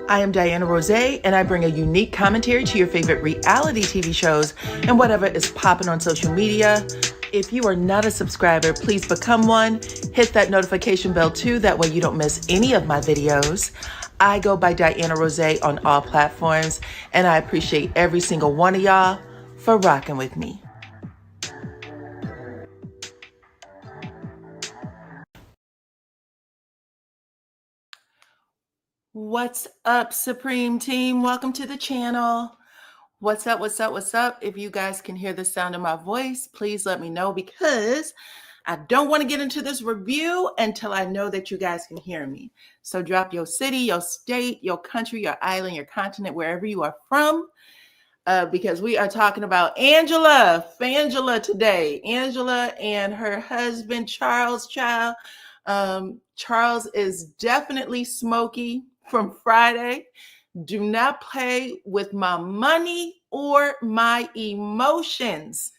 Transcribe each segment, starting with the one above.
I am DYANAROZAY, and I bring a unique commentary to your favorite reality TV shows and whatever is popping on social media. If you are not a subscriber, please become one. Hit that notification bell too, that way you don't miss any of my videos. I go by DYANAROZAY on all platforms, and I appreciate every single one of y'all for rocking with me. What's up, Supreme Team? Welcome to the channel. What's up, what's up, what's up? If you guys can hear the sound of my voice, please let me know, because I don't want to get into this review until I know that you guys can hear me. So drop your city, your state, your country, your island, your continent, wherever you are from, because we are talking about Fangela today. Angela and her husband, Charles, child. Charles is definitely smoky from Friday. Do not play with my money or my emotions.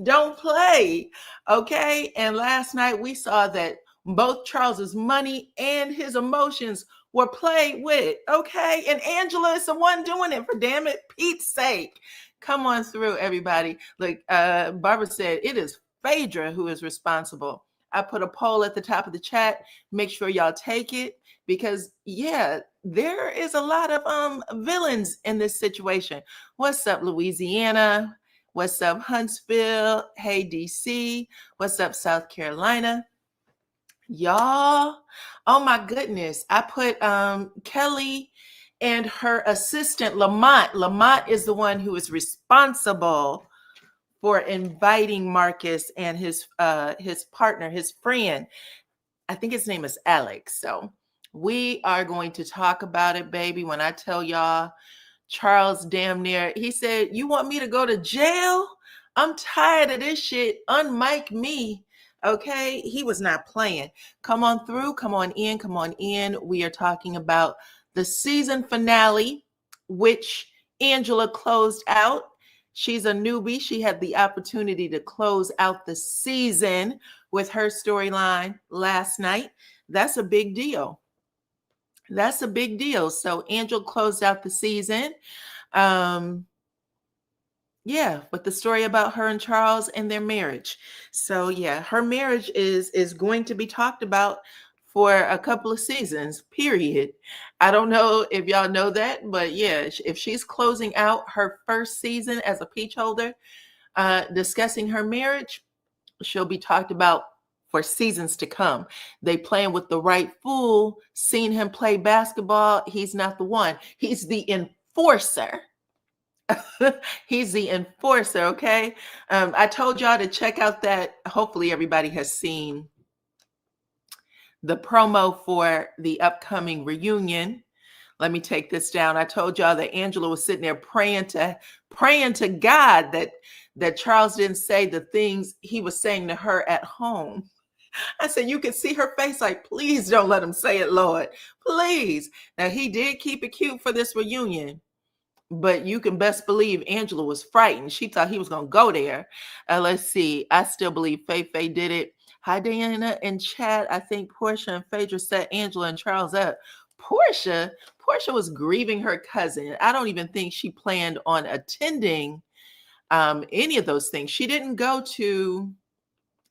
Don't play, okay? And last night we saw that both Charles's money and his emotions were played with, okay? And Angela is the one doing it, for damn it, Pete's sake. Come on through, everybody. Like Barbara said, it is Phaedra who is responsible. I put a poll at the top of the chat. Make sure y'all take it, because yeah, there is a lot of villains in this situation. What's up, Louisiana? What's up, Huntsville? Hey, DC. What's up, South Carolina? Y'all, oh my goodness. I put Kelly and her assistant, Lamont. Lamont is the one who is responsible for inviting Marcus and his partner, his friend. I think his name is Alex. So we are going to talk about it, baby. When I tell y'all, Charles damn near, he said, "You want me to go to jail? I'm tired of this shit. Unmic me." Okay, he was not playing. Come on through, come on in, come on in. We are talking about the season finale, which Angela closed out. She's a newbie. She had the opportunity to close out the season with her storyline last night. That's a big deal. That's a big deal. So Angela closed out the season. Yeah, with the story about her and Charles and their marriage. So yeah, her marriage is going to be talked about for a couple of seasons, period. I don't know if y'all know that, but yeah, if she's closing out her first season as a peach holder, discussing her marriage, she'll be talked about for seasons to come. They playing with the right fool. Seen him play basketball. He's not the one. He's the enforcer. He's the enforcer, okay? I told y'all to check out that. Hopefully everybody has seen the promo for the upcoming reunion. Let me take this down. I told y'all that Angela was sitting there praying to God that Charles didn't say the things he was saying to her at home. I said, you could see her face like, please don't let him say it, Lord. Please. Now, he did keep it cute for this reunion, but you can best believe Angela was frightened. She thought he was going to go there. Let's see. I still believe Faye did it. Hi, Diana in chat. I think Portia and Phaedra set Angela and Charles up. Portia was grieving her cousin. I don't even think she planned on attending any of those things. She didn't go to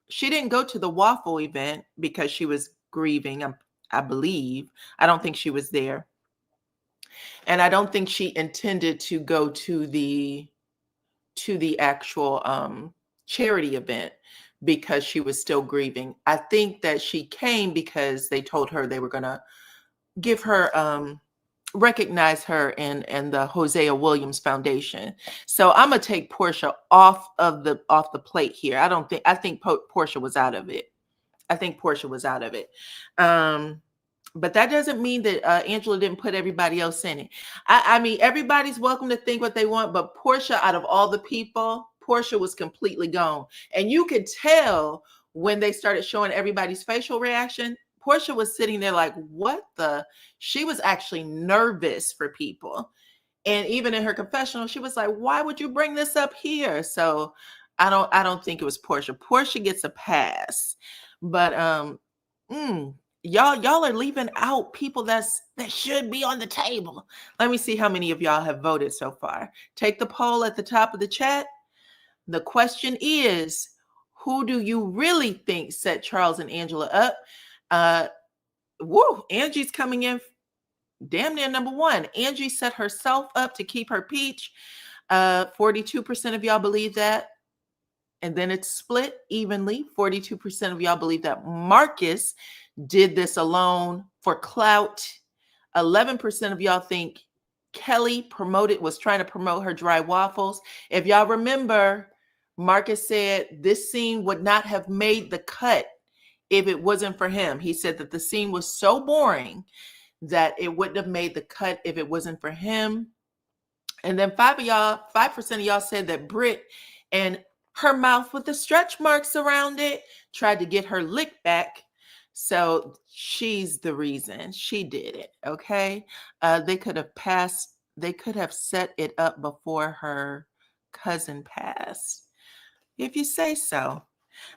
the waffle event because she was grieving, I believe. I don't think she was there. And I don't think she intended to go to the actual charity event because she was still grieving. I think that she came because they told her they were going to give her recognize her in the Hosea Williams Foundation. So I'm gonna take Portia off the plate here. I think Portia was out of it. I think Portia was out of it. But that doesn't mean that Angela didn't put everybody else in it. I mean, everybody's welcome to think what they want, but Portia, out of all the people, Portia was completely gone. And you could tell when they started showing everybody's facial reaction. Portia was sitting there like, what the? She was actually nervous for people. And even in her confessional, she was like, why would you bring this up here? So I don't think it was Portia. Portia gets a pass. But Y'all are leaving out people that should be on the table. Let me see how many of y'all have voted so far. Take the poll at the top of the chat. The question is, who do you really think set Charles and Angela up? Angie's coming in damn near number one. Angie set herself up to keep her peach. 42% of y'all believe that. And then it's split evenly. 42% of y'all believe that Marcus did this alone for clout. 11% of y'all think Kelly was trying to promote her dry waffles. If y'all remember, Marcus said this scene would not have made the cut if it wasn't for him. He said that the scene was so boring that it wouldn't have made the cut if it wasn't for him. And then 5% of y'all said that Britt and her mouth with the stretch marks around it tried to get her lick back. So she's the reason. She did it. Okay. They could have set it up before her cousin passed. If you say so.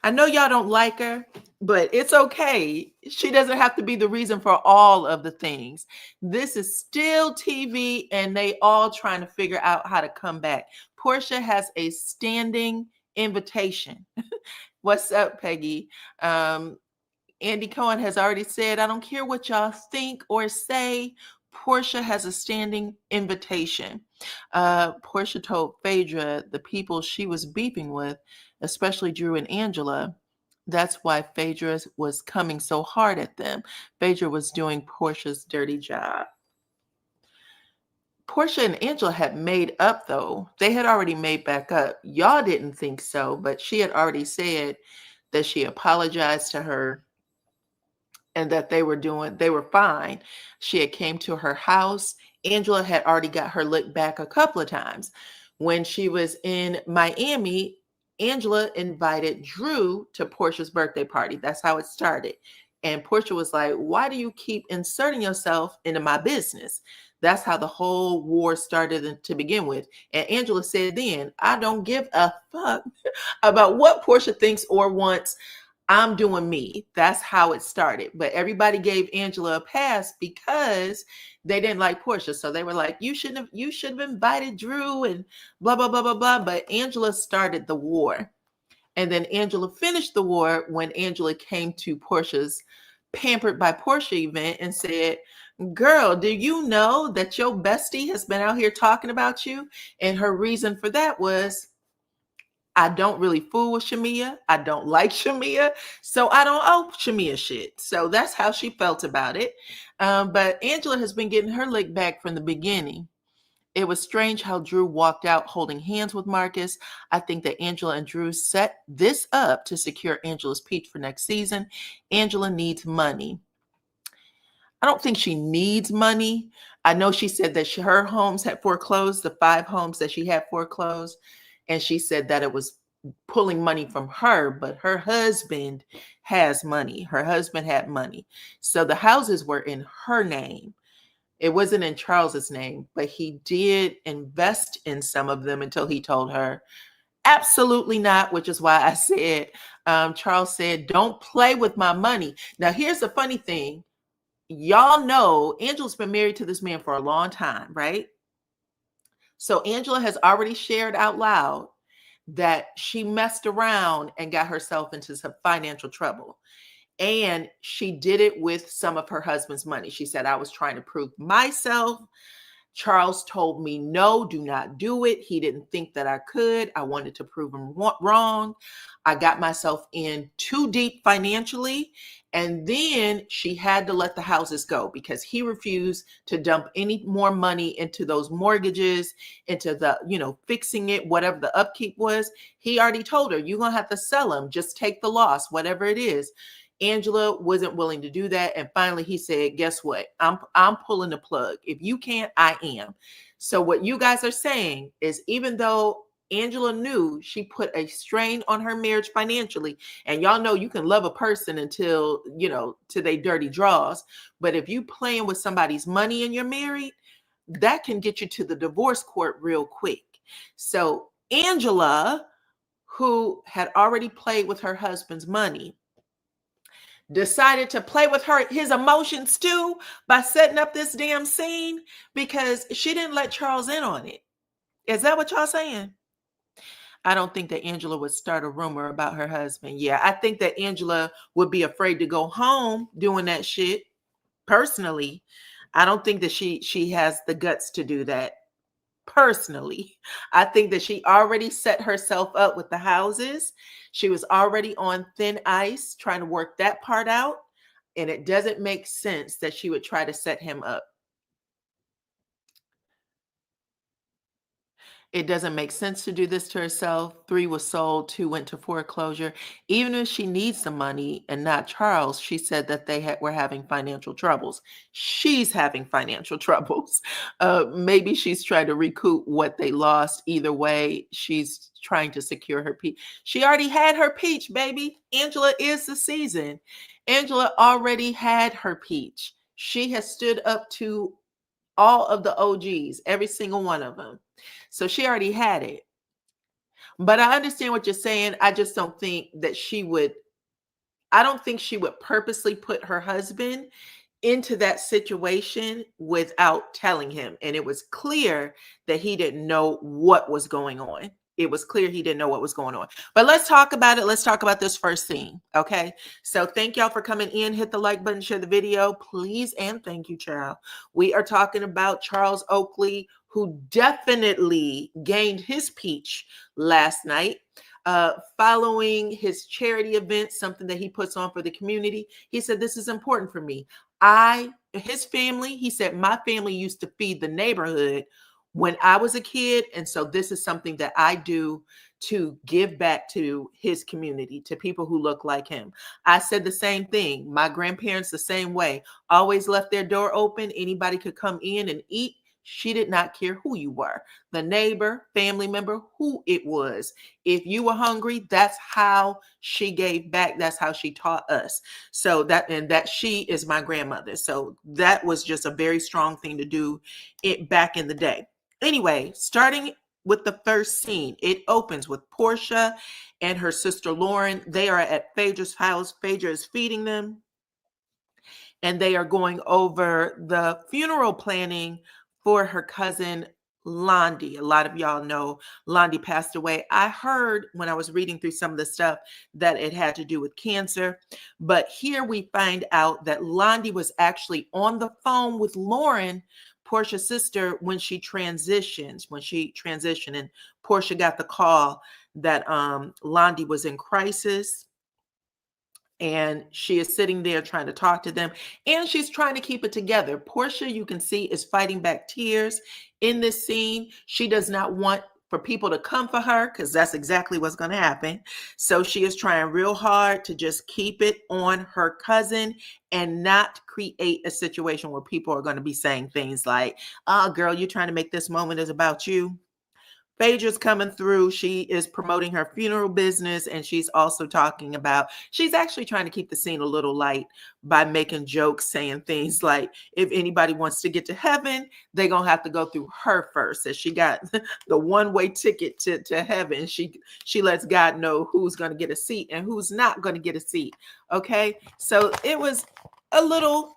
I know y'all don't like her, but it's okay. She doesn't have to be the reason for all of the things. This is still TV, and they all trying to figure out how to come back. Portia has a standing invitation. What's up, Peggy? Andy Cohen has already said, I don't care what y'all think or say. Portia has a standing invitation. Portia told Phaedra the people she was beefing with, especially Drew and Angela, that's why Phaedra was coming so hard at them. Phaedra was doing Portia's dirty job. Portia and Angela had made up, though. They had already made back up. Y'all didn't think so, but she had already said that she apologized to her and that they were fine. She had came to her house. Angela had already got her lick back a couple of times. When she was in Miami, Angela invited Drew to Portia's birthday party. That's how it started. And Portia was like, why do you keep inserting yourself into my business? That's how the whole war started to begin with. And Angela said then, I don't give a fuck about what Portia thinks or wants. I'm doing me. That's how it started. But everybody gave Angela a pass because they didn't like Portia. So they were like, you should have invited Drew and blah, blah, blah, blah, blah. But Angela started the war. And then Angela finished the war when Angela came to Portia's Pampered by Portia event and said, girl, do you know that your bestie has been out here talking about you? And her reason for that was, I don't really fool with Shamia. I don't like Shamia. So I don't owe Shamia shit. So that's how she felt about it. But Angela has been getting her lick back from the beginning. It was strange how Drew walked out holding hands with Marcus. I think that Angela and Drew set this up to secure Angela's peach for next season. Angela needs money. I don't think she needs money. I know she said that her homes had foreclosed, the 5 homes that she had foreclosed. And she said that it was pulling money from her, but her husband has money. Her husband had money. So the houses were in her name. It wasn't in Charles's name, but he did invest in some of them until he told her, absolutely not, which is why I said, Charles said, don't play with my money. Now, here's the funny thing. Y'all know Angela's been married to this man for a long time, right? So Angela has already shared out loud that she messed around and got herself into some financial trouble. And she did it with some of her husband's money. She said, I was trying to prove myself. Charles told me, no, do not do it. He didn't think that I could. I wanted to prove him wrong. I got myself in too deep financially. And then she had to let the houses go because he refused to dump any more money into those mortgages, into the, fixing it, whatever the upkeep was. He already told her, you're going to have to sell them. Just take the loss, whatever it is. Angela wasn't willing to do that. And finally he said, guess what? I'm pulling the plug. If you can't, I am. So what you guys are saying is, even though Angela knew she put a strain on her marriage financially, and y'all know you can love a person until, till they dirty draws. But if you playing with somebody's money and you're married, that can get you to the divorce court real quick. So Angela, who had already played with her husband's money, decided to play with his emotions too by setting up this damn scene because she didn't let Charles in on it. Is that what y'all saying? I don't think that Angela would start a rumor about her husband. Yeah, I think that Angela would be afraid to go home doing that shit. Personally, I don't think that she has the guts to do that. Personally, I think that she already set herself up with the houses. She was already on thin ice trying to work that part out, and it doesn't make sense that she would try to set him up. It doesn't make sense to do this to herself. 3 was sold, 2 went to foreclosure. Even if she needs the money and not Charles, she said that were having financial troubles. She's having financial troubles. Maybe she's trying to recoup what they lost. Either way, she's trying to secure her peach. She already had her peach, baby. Angela is the season. Angela already had her peach. She has stood up to all of the OGs, every single one of them. So she already had it. But I understand what you're saying. I just don't think that I don't think she would purposely put her husband into that situation without telling him. And it was clear that he didn't know what was going on. It was clear he didn't know what was going on. But let's talk about it. Let's talk about this first scene. Okay. So thank y'all for coming in. Hit the like button, share the video, please. And thank you, child. We are talking about Charles Oakley, who definitely gained his peach last night. Following his charity event, something that he puts on for the community. He said, "This is important for me. His family," he said, "my family used to feed the neighborhood when I was a kid. And so this is something that I do to give back to his community, to people who look like him." I said the same thing. My grandparents, the same way, always left their door open. Anybody could come in and eat. She did not care who you were, the neighbor, family member, who it was. If you were hungry, that's how she gave back. That's how she taught us. So that she is my grandmother. So that was just a very strong thing to do back in the day. Anyway, starting with the first scene, it opens with Portia and her sister Lauren. They are at Phaedra's house. Phaedra is feeding them, and they are going over the funeral planning for her cousin Londi. A lot of y'all know Londi passed away. I heard when I was reading through some of the stuff that it had to do with cancer, but here we find out that Londi was actually on the phone with Lauren, Portia's sister, when she transitioned, and Portia got the call that Londi was in crisis, and she is sitting there trying to talk to them, and she's trying to keep it together. Portia, you can see, is fighting back tears in this scene. She does not want for people to come for her, because that's exactly what's going to happen. So she is trying real hard to just keep it on her cousin and not create a situation where people are going to be saying things like, "Oh, girl, you're trying to make this moment is about you." Phaedra's coming through. She is promoting her funeral business, and she's also she's actually trying to keep the scene a little light by making jokes, saying things like, if anybody wants to get to heaven, they're going to have to go through her first. So she got the one-way ticket to heaven. She lets God know who's going to get a seat and who's not going to get a seat. Okay. So it was a little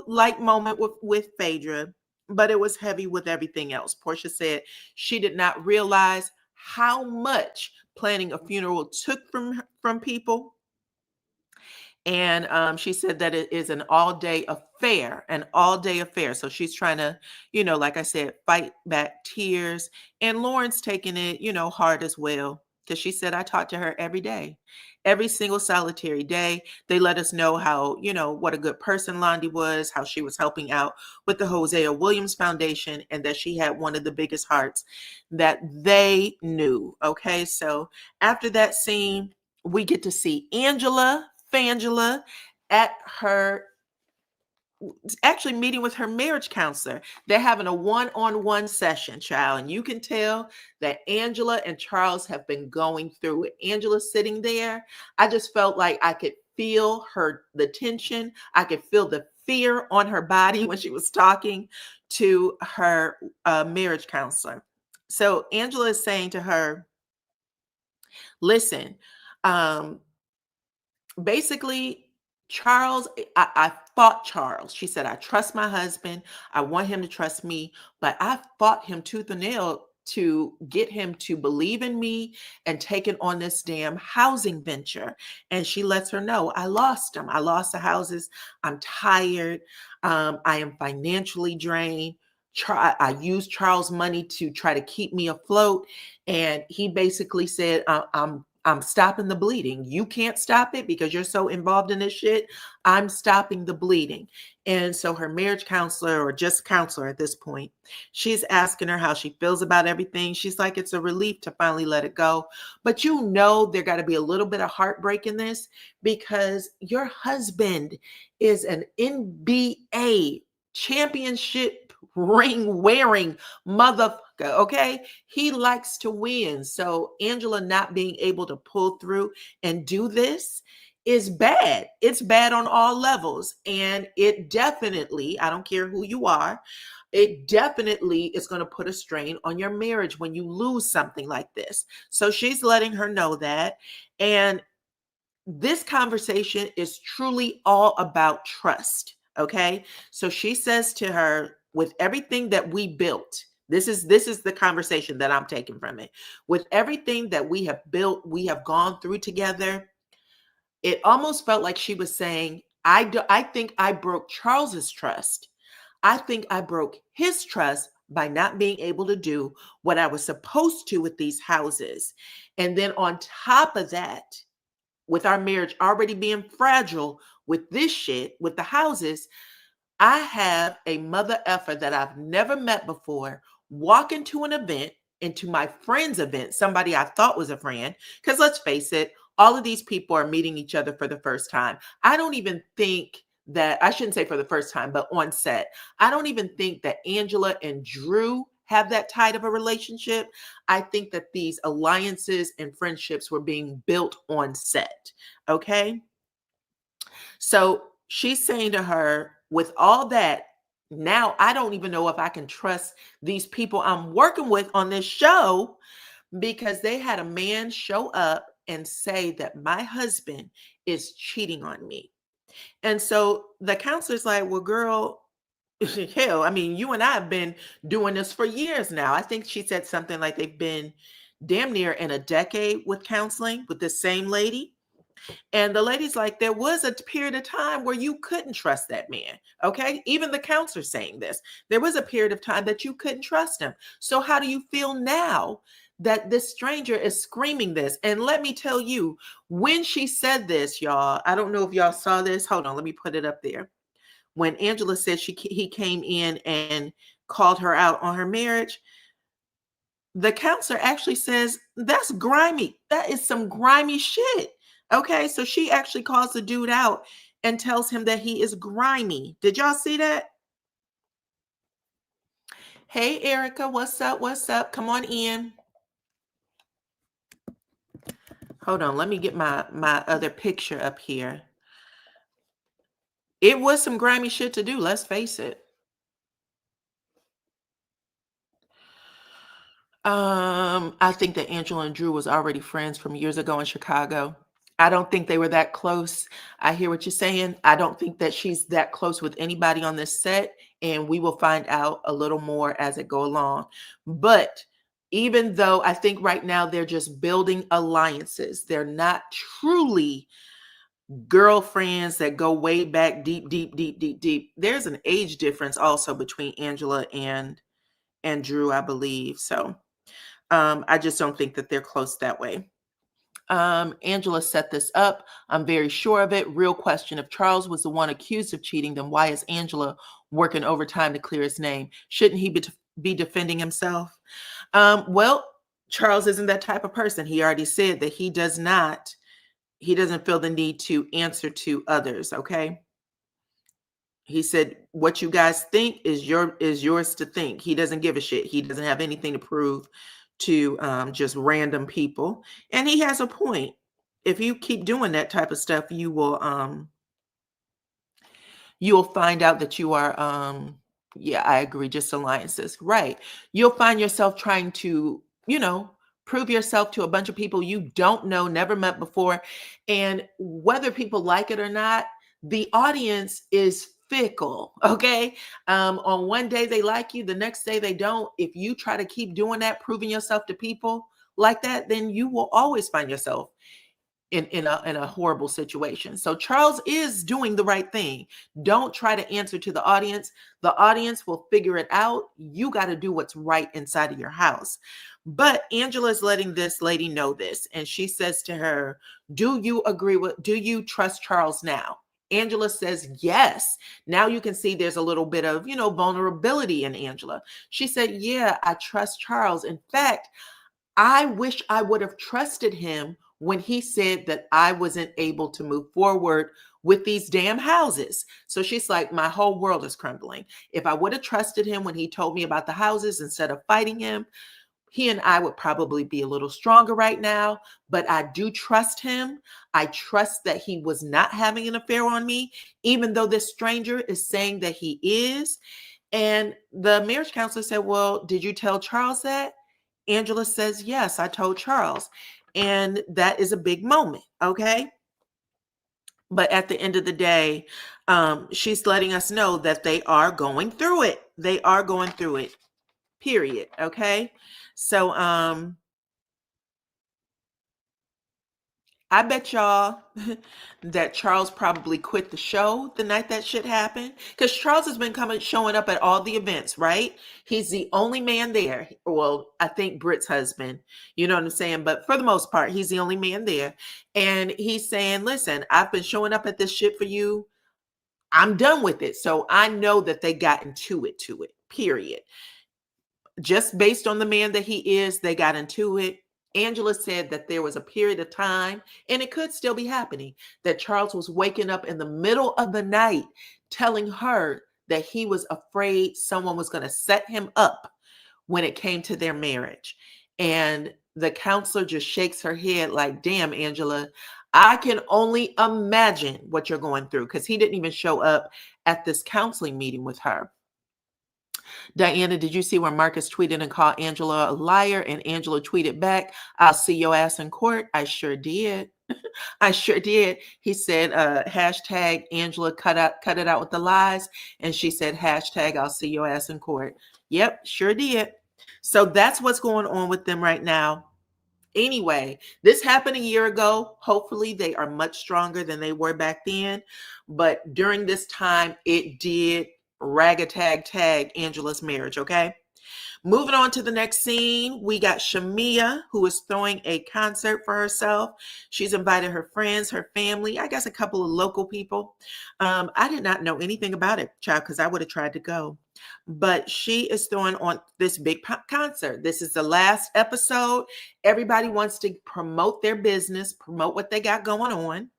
light moment with Phaedra, but it was heavy with everything else. Portia said she did not realize how much planning a funeral took from people. And she said that it is an all-day affair. So she's trying to, like I said, fight back tears. And Lauren's taking it, hard as well. Because she said, I talked to her every day, every single solitary day. They let us know how, what a good person Londi was, how she was helping out with the Hosea Williams Foundation, and that she had one of the biggest hearts that they knew. Okay, so after that scene, we get to see Fangela, at her actually meeting with her marriage counselor. They're having a one-on-one session, child. And you can tell that Angela and Charles have been going through it. Angela sitting there, I just felt like I could feel the tension. I could feel the fear on her body when she was talking to her marriage counselor. So Angela is saying to her, listen, basically, Charles, I fought Charles. She said, I trust my husband. I want him to trust me. But I fought him tooth and nail to get him to believe in me and taking on this damn housing venture. And she lets her know, I lost him. I lost the houses. I'm tired. I am financially drained. I used Charles' money to try to keep me afloat. And he basically said, I'm stopping the bleeding. You can't stop it because you're so involved in this shit. I'm stopping the bleeding. And so her marriage counselor, or just counselor at this point, she's asking her how she feels about everything. She's like, it's a relief to finally let it go. But you know, there got to be a little bit of heartbreak in this because your husband is an NBA championship ring wearing motherfucker. Okay. He likes to win. So Angela not being able to pull through and do this is bad. It's bad on all levels. And it definitely, I don't care who you are, it definitely is going to put a strain on your marriage when you lose something like this. So she's letting her know that. And this conversation is truly all about trust. Okay. So she says to her, with everything that we built, this is the conversation that I'm taking from it. With everything that we have built, we have gone through together. It almost felt like she was saying, I think I broke Charles's trust. I think I broke his trust by not being able to do what I was supposed to with these houses. And then on top of that, with our marriage already being fragile with this shit, with the houses, I have a mother effer that I've never met before walk into an event, into my friend's event, somebody I thought was a friend. Because let's face it, all of these people are meeting each other for the first time. I don't even think that, I shouldn't say for the first time, but on set, I don't even think that Angela and Drew have that tight of a relationship. I think that these alliances and friendships were being built on set. Okay. So she's saying to her, with all that, now I don't even know if I can trust these people I'm working with on this show because they had a man show up and say that my husband is cheating on me. And so the counselor's like, well, girl, hell, I mean, you and I have been doing this for years now. I think she said something like they've been damn near in a decade with counseling with the same lady. And the lady's like, there was a period of time where you couldn't trust that man. Okay. Even the counselor saying this, there was a period of time that you couldn't trust him. So how do you feel now that this stranger is screaming this? And let me tell you, when she said this, y'all, I don't know if y'all saw this. Hold on. Let me put it up there. When Angela said he came in and called her out on her marriage, the counselor actually says, that's grimy. That is some grimy shit. Okay, so she actually calls the dude out and tells him that he is grimy. Did y'all see that? Hey, Erica, what's up? What's up? Come on in. Hold on, let me get my other picture up here. It was some grimy shit to do, let's face it. I think that Angela and Drew was already friends from years ago in Chicago. I don't think they were that close. I hear what you're saying. I don't think that she's that close with anybody on this set, and we will find out a little more as it go along. But even though I think right now they're just building alliances, they're not truly girlfriends that go way back deep, deep, deep, deep, deep. There's an age difference also between Angela and Drew, I believe. So I just don't think that they're close that way. Angela set this up. I'm very sure of it. Real question. If Charles was the one accused of cheating, then why is Angela working overtime to clear his name? Shouldn't he be defending himself? Well, Charles isn't that type of person. He already said that he doesn't feel the need to answer to others. Okay. He said, what you guys think is yours to think. He doesn't give a shit. He doesn't have anything to prove to just random people. And he has a point. If you keep doing that type of stuff, you'll find out that you are, yeah, I agree, just alliances. Right. You'll find yourself trying to, prove yourself to a bunch of people you don't know, never met before. And whether people like it or not, The audience is fickle, okay? On one day they like you, the next day they don't. If you try to keep doing that, proving yourself to people like that, then you will always find yourself in a horrible situation. So Charles is doing the right thing. Don't try to answer to the audience. The audience will figure it out. You got to do what's right inside of your house. But Angela is letting this lady know this, and she says to her, do you trust Charles now? Angela says yes. Now you can see there's a little bit of, vulnerability in Angela. She said, yeah, I trust Charles. In fact, I wish I would have trusted him when he said that I wasn't able to move forward with these damn houses. So she's like, my whole world is crumbling. If I would have trusted him when he told me about the houses instead of fighting him, he and I would probably be a little stronger right now. But I do trust him. I trust that he was not having an affair on me, even though this stranger is saying that he is. And the marriage counselor said, well, did you tell Charles that? Angela says, yes, I told Charles. And that is a big moment. Okay. But at the end of the day, she's letting us know that they are going through it. They are going through it, period. Okay. So, I bet y'all that Charles probably quit the show the night that shit happened. Because Charles has been showing up at all the events, right? He's the only man there. Well, I think Britt's husband, you know what I'm saying? But for the most part, he's the only man there. And he's saying, listen, I've been showing up at this shit for you. I'm done with it. So I know that they got into it, period. Just based on the man that he is, they got into it. Angela said that there was a period of time, and it could still be happening, that Charles was waking up in the middle of the night telling her that he was afraid someone was going to set him up when it came to their marriage. And the counselor just shakes her head like, damn, Angela, I can only imagine what you're going through, because he didn't even show up at this counseling meeting with her. Diana, did you see where Marcus tweeted and called Angela a liar? And Angela tweeted back, I'll see your ass in court. I sure did. I sure did. He said, hashtag Angela cut it out with the lies. And she said, hashtag I'll see your ass in court. Yep, sure did. So that's what's going on with them right now. Anyway, this happened a year ago. Hopefully they are much stronger than they were back then. But during this time, it did tag Angela's marriage, okay? Moving on to the next scene, we got Shamia, who is throwing a concert for herself. She's invited her friends, her family, I guess a couple of local people. I did not know anything about it, child, because I would have tried to go. But she is throwing on this big concert. This is the last episode. Everybody wants to promote their business, promote what they got going on.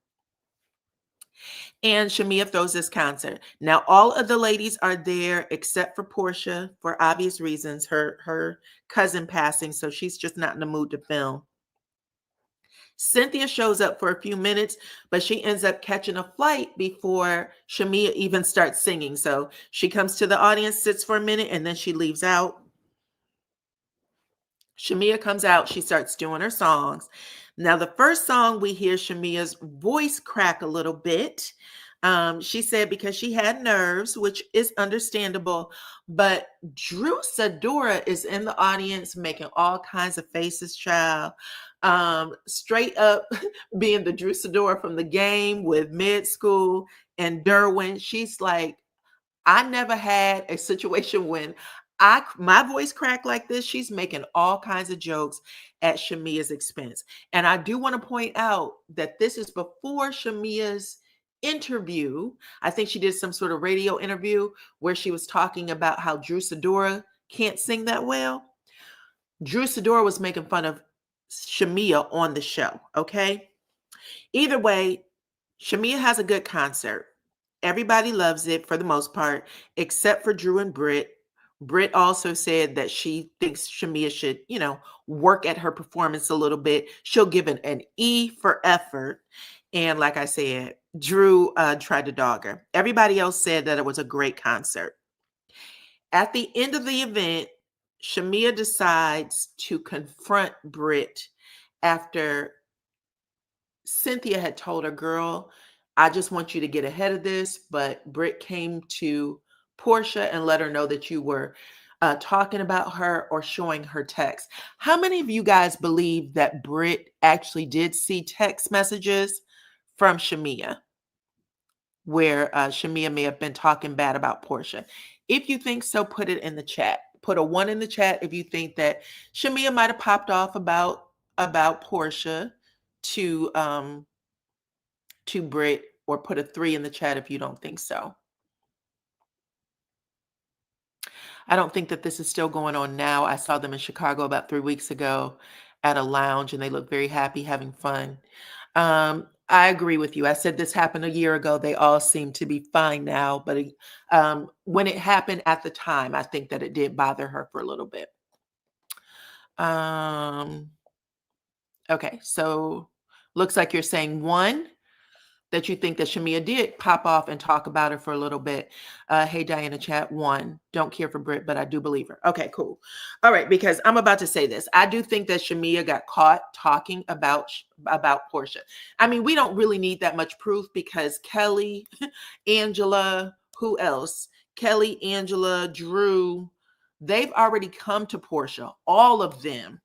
And Shamia throws this concert. Now, all of the ladies are there except for Portia, for obvious reasons. Her cousin passing, so she's just not in the mood to film. Cynthia shows up for a few minutes, but she ends up catching a flight before Shamia even starts singing. So she comes to the audience, sits for a minute, and then she leaves out. Shamia comes out, she starts doing her songs. Now, the first song we hear Shamia's voice crack a little bit. She said because she had nerves, which is understandable, but Drew Sadora is in the audience making all kinds of faces, child. Straight up being the Drew Sadora from the game with Mid School and Derwin. She's like, I never had a situation when my voice cracked like this. She's making all kinds of jokes at Shamia's expense. And I do want to point out that this is before Shamia's interview. I think she did some sort of radio interview where she was talking about how Drew Sidora can't sing that well. Drew Sidora was making fun of Shamia on the show. Okay. Either way, Shamia has a good concert. Everybody loves it for the most part, except for Drew and Britt. Britt also said that she thinks Shamia should, work at her performance a little bit. She'll give it an E for effort. And like I said, Drew tried to dog her. Everybody else said that it was a great concert. At the end of the event, Shamia decides to confront Britt after Cynthia had told her, girl, I just want you to get ahead of this. But Britt came to Portia and let her know that you were talking about her or showing her text. How many of you guys believe that Britt actually did see text messages from Shamia, where Shamia may have been talking bad about Portia? If you think so, put it in the chat. Put a 1 in the chat if you think that Shamia might have popped off about Portia to Britt, or put a 3 in the chat if you don't think so. I don't think that this is still going on now. I saw them in Chicago about 3 weeks ago at a lounge, and they look very happy, having fun. I agree with you. I said this happened a year ago. They all seem to be fine now, but when it happened at the time, I think that it did bother her for a little bit. Okay, so looks like you're saying 1, that you think that Shamia did pop off and talk about her for a little bit. Hey, Diana, chat 1. Don't care for Britt, but I do believe her. Okay, cool. All right, because I'm about to say this. I do think that Shamia got caught talking about Portia. I mean, we don't really need that much proof because Kelly, Angela, who else? Kelly, Angela, Drew, they've already come to Portia, all of them,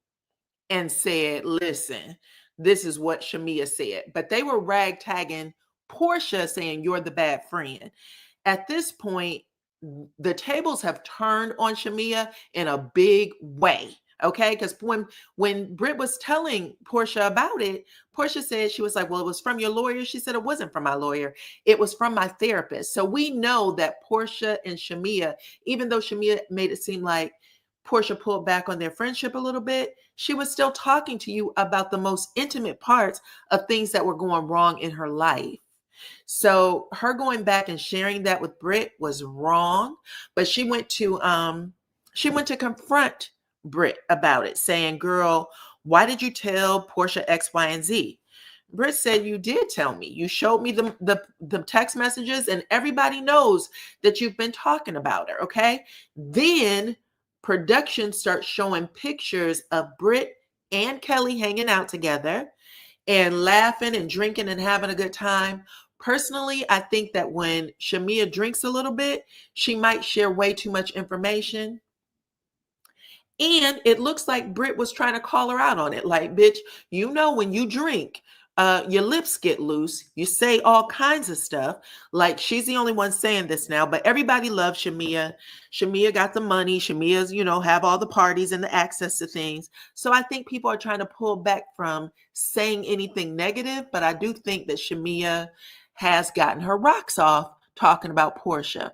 and said, listen, this is what Shamia said. But they were ragtagging Portia, saying, you're the bad friend. At this point, the tables have turned on Shamia in a big way. Okay, because when Britt was telling Portia about it, Portia said, she was like, well, it was from your lawyer. She said, it wasn't from my lawyer. It was from my therapist. So we know that Portia and Shamia, even though Shamia made it seem like Portia pulled back on their friendship a little bit, she was still talking to you about the most intimate parts of things that were going wrong in her life. So her going back and sharing that with Britt was wrong, but she went to confront Britt about it, saying, girl, why did you tell Portia X, Y, and Z? Britt said, you did tell me. You showed me the text messages, and everybody knows that you've been talking about her. Okay. Then production starts showing pictures of Britt and Kelly hanging out together and laughing and drinking and having a good time. Personally, I think that when Shamia drinks a little bit, she might share way too much information. And it looks like Britt was trying to call her out on it. Like, bitch, you know, when you drink, your lips get loose. You say all kinds of stuff. Like, she's the only one saying this now, but everybody loves Shamia. Shamia got the money. Shamia's, have all the parties and the access to things. So I think people are trying to pull back from saying anything negative, but I do think that Shamia has gotten her rocks off talking about Portia.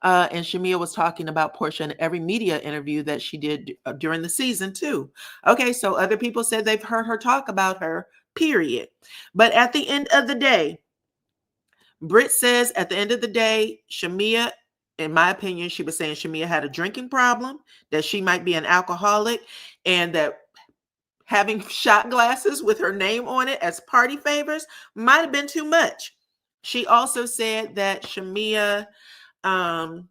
And Shamia was talking about Portia in every media interview that she did during the season too. Okay, so other people said they've heard her talk about her, period. But at the end of the day, Britt says at the end of the day, Shamia, in my opinion, she was saying Shamia had a drinking problem, that she might be an alcoholic, and that having shot glasses with her name on it as party favors might have been too much. She also said that Shamia, her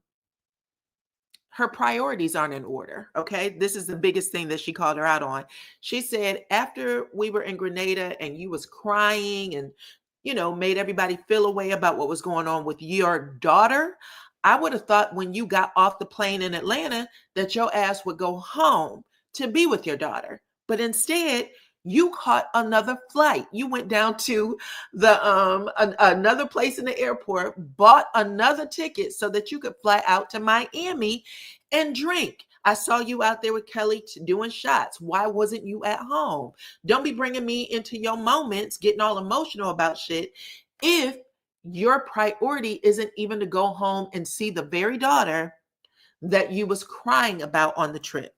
priorities aren't in order. Okay. This is the biggest thing that she called her out on. She said, after we were in Grenada and you was crying and, made everybody feel a way about what was going on with your daughter, I would have thought when you got off the plane in Atlanta that your ass would go home to be with your daughter. But instead, you caught another flight. You went down to another place in the airport, bought another ticket so that you could fly out to Miami and drink. I saw you out there with Kelly doing shots. Why wasn't you at home? Don't be bringing me into your moments, getting all emotional about shit, if your priority isn't even to go home and see the very daughter that you was crying about on the trip.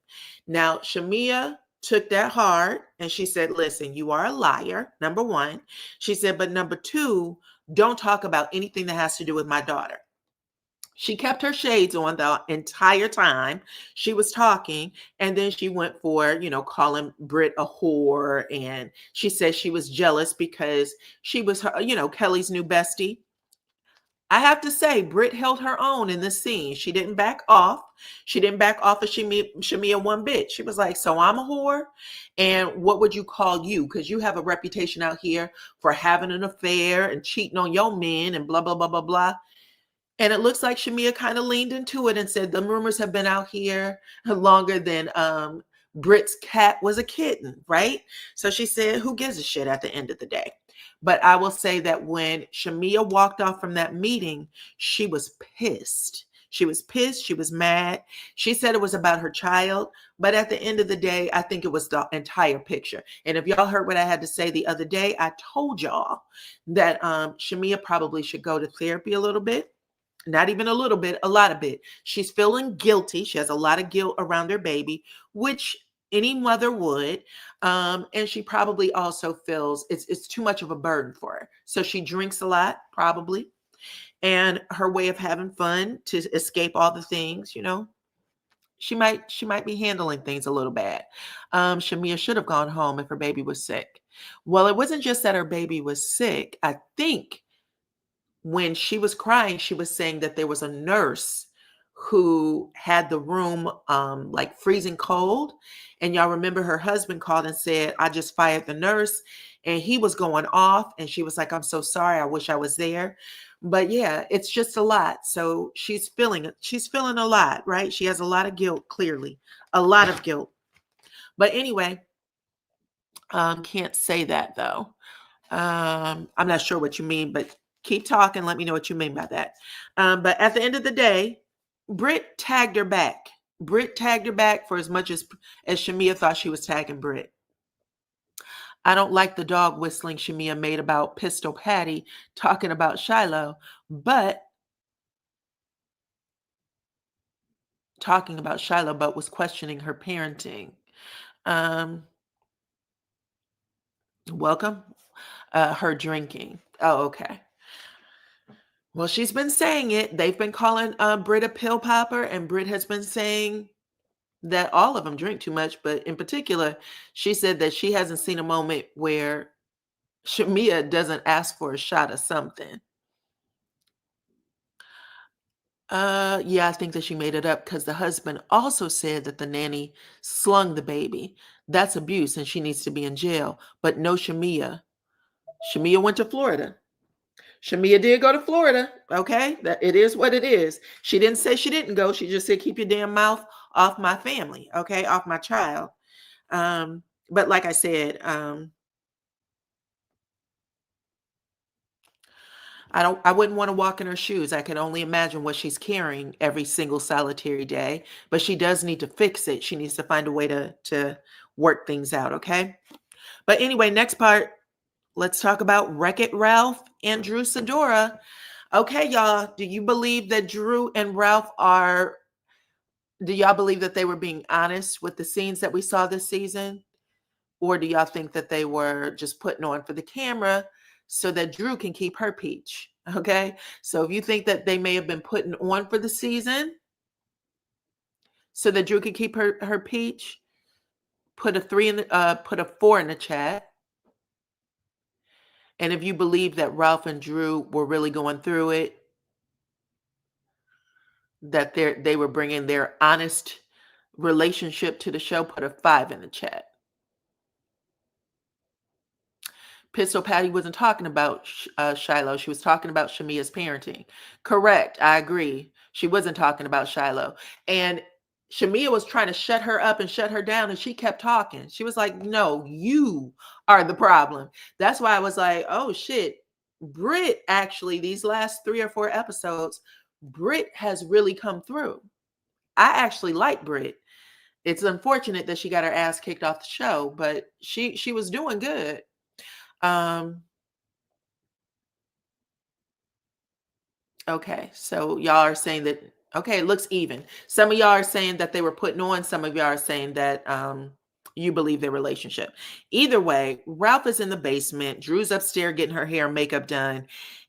Now, Shamia took that hard and she said, listen, you are a liar, number one. She said, but number two, don't talk about anything that has to do with my daughter. She kept her shades on the entire time she was talking. And then she went for, calling Britt a whore. And she said she was jealous because she was her, Kelly's new bestie. I have to say, Britt held her own in this scene. She didn't back off. She didn't back off of Shamia one bit. She was like, so I'm a whore? And what would you call you? Because you have a reputation out here for having an affair and cheating on your men and blah, blah, blah, blah, blah. And it looks like Shamia kind of leaned into it and said, the rumors have been out here longer than Britt's cat was a kitten, right? So she said, who gives a shit at the end of the day? But I will say that when Shamia walked off from that meeting, she was pissed. She was pissed. She was mad. She said it was about her child. But at the end of the day, I think it was the entire picture. And if y'all heard what I had to say the other day, I told y'all that Shamia probably should go to therapy a little bit. Not even a little bit, a lot of it. She's feeling guilty. She has a lot of guilt around her baby, which any mother would. And she probably also feels it's too much of a burden for her. So she drinks a lot, probably. And her way of having fun to escape all the things, she might be handling things a little bad. Shamia should have gone home if her baby was sick. Well, it wasn't just that her baby was sick. I think when she was crying, she was saying that there was a nurse who had the room like freezing cold. And y'all remember her husband called and said, I just fired the nurse. And he was going off. And she was like, I'm so sorry. I wish I was there. But yeah, it's just a lot. So she's feeling it. She's feeling a lot, right? She has a lot of guilt, clearly. A lot of guilt. But anyway, can't say that though. I'm not sure what you mean, but keep talking. Let me know what you mean by that. But at the end of the day, Britt tagged her back. Britt tagged her back for as much as Shamia thought she was tagging Britt. I don't like the dog whistling Shamia made about Pistol Patty talking about Shiloh, but was questioning her parenting. Welcome. Her drinking. Oh, okay. Well, she's been saying it. They've been calling Britt a pill popper, and Britt has been saying that all of them drink too much. But in particular, she said that she hasn't seen a moment where Shamia doesn't ask for a shot of something. Yeah, I think that she made it up because the husband also said that the nanny slung the baby. That's abuse, and she needs to be in jail. But no, Shamia. Shamia went to Florida. Shamia did go to Florida. Okay, that it is what it is. She didn't say she didn't go. She just said, "Keep your damn mouth off my family." Okay, off my child. But like I said, I wouldn't want to walk in her shoes. I can only imagine what she's carrying every single solitary day. But she does need to fix it. She needs to find a way to work things out. Okay. But anyway, next part. Let's talk about Wreck-It Ralph and Drew Sidora. Okay, y'all, do you believe that Drew and Ralph do y'all believe that they were being honest with the scenes that we saw this season? Or do y'all think that they were just putting on for the camera so that Drew can keep her peach? Okay, so if you think that they may have been putting on for the season so that Drew could keep her peach, put a 4 in the chat. And if you believe that Ralph and Drew were really going through it, that they were bringing their honest relationship to the show, put a 5 in the chat. Pistol Patty wasn't talking about Shiloh. She was talking about Shamia's parenting. Correct. I agree. She wasn't talking about Shiloh. And Shamia was trying to shut her up and shut her down, and she kept talking. She was like, no, you are the problem. That's why I was like, oh, shit. Britt, actually, these last 3 or 4 episodes, Britt has really come through. I actually like Britt. It's unfortunate that she got her ass kicked off the show, but she was doing good. Okay, so y'all are saying that, okay, it looks even. Some of y'all are saying that they were putting on, some of y'all are saying that you believe their relationship. Either way, Ralph is in the basement, Drew's upstairs getting her hair and makeup done,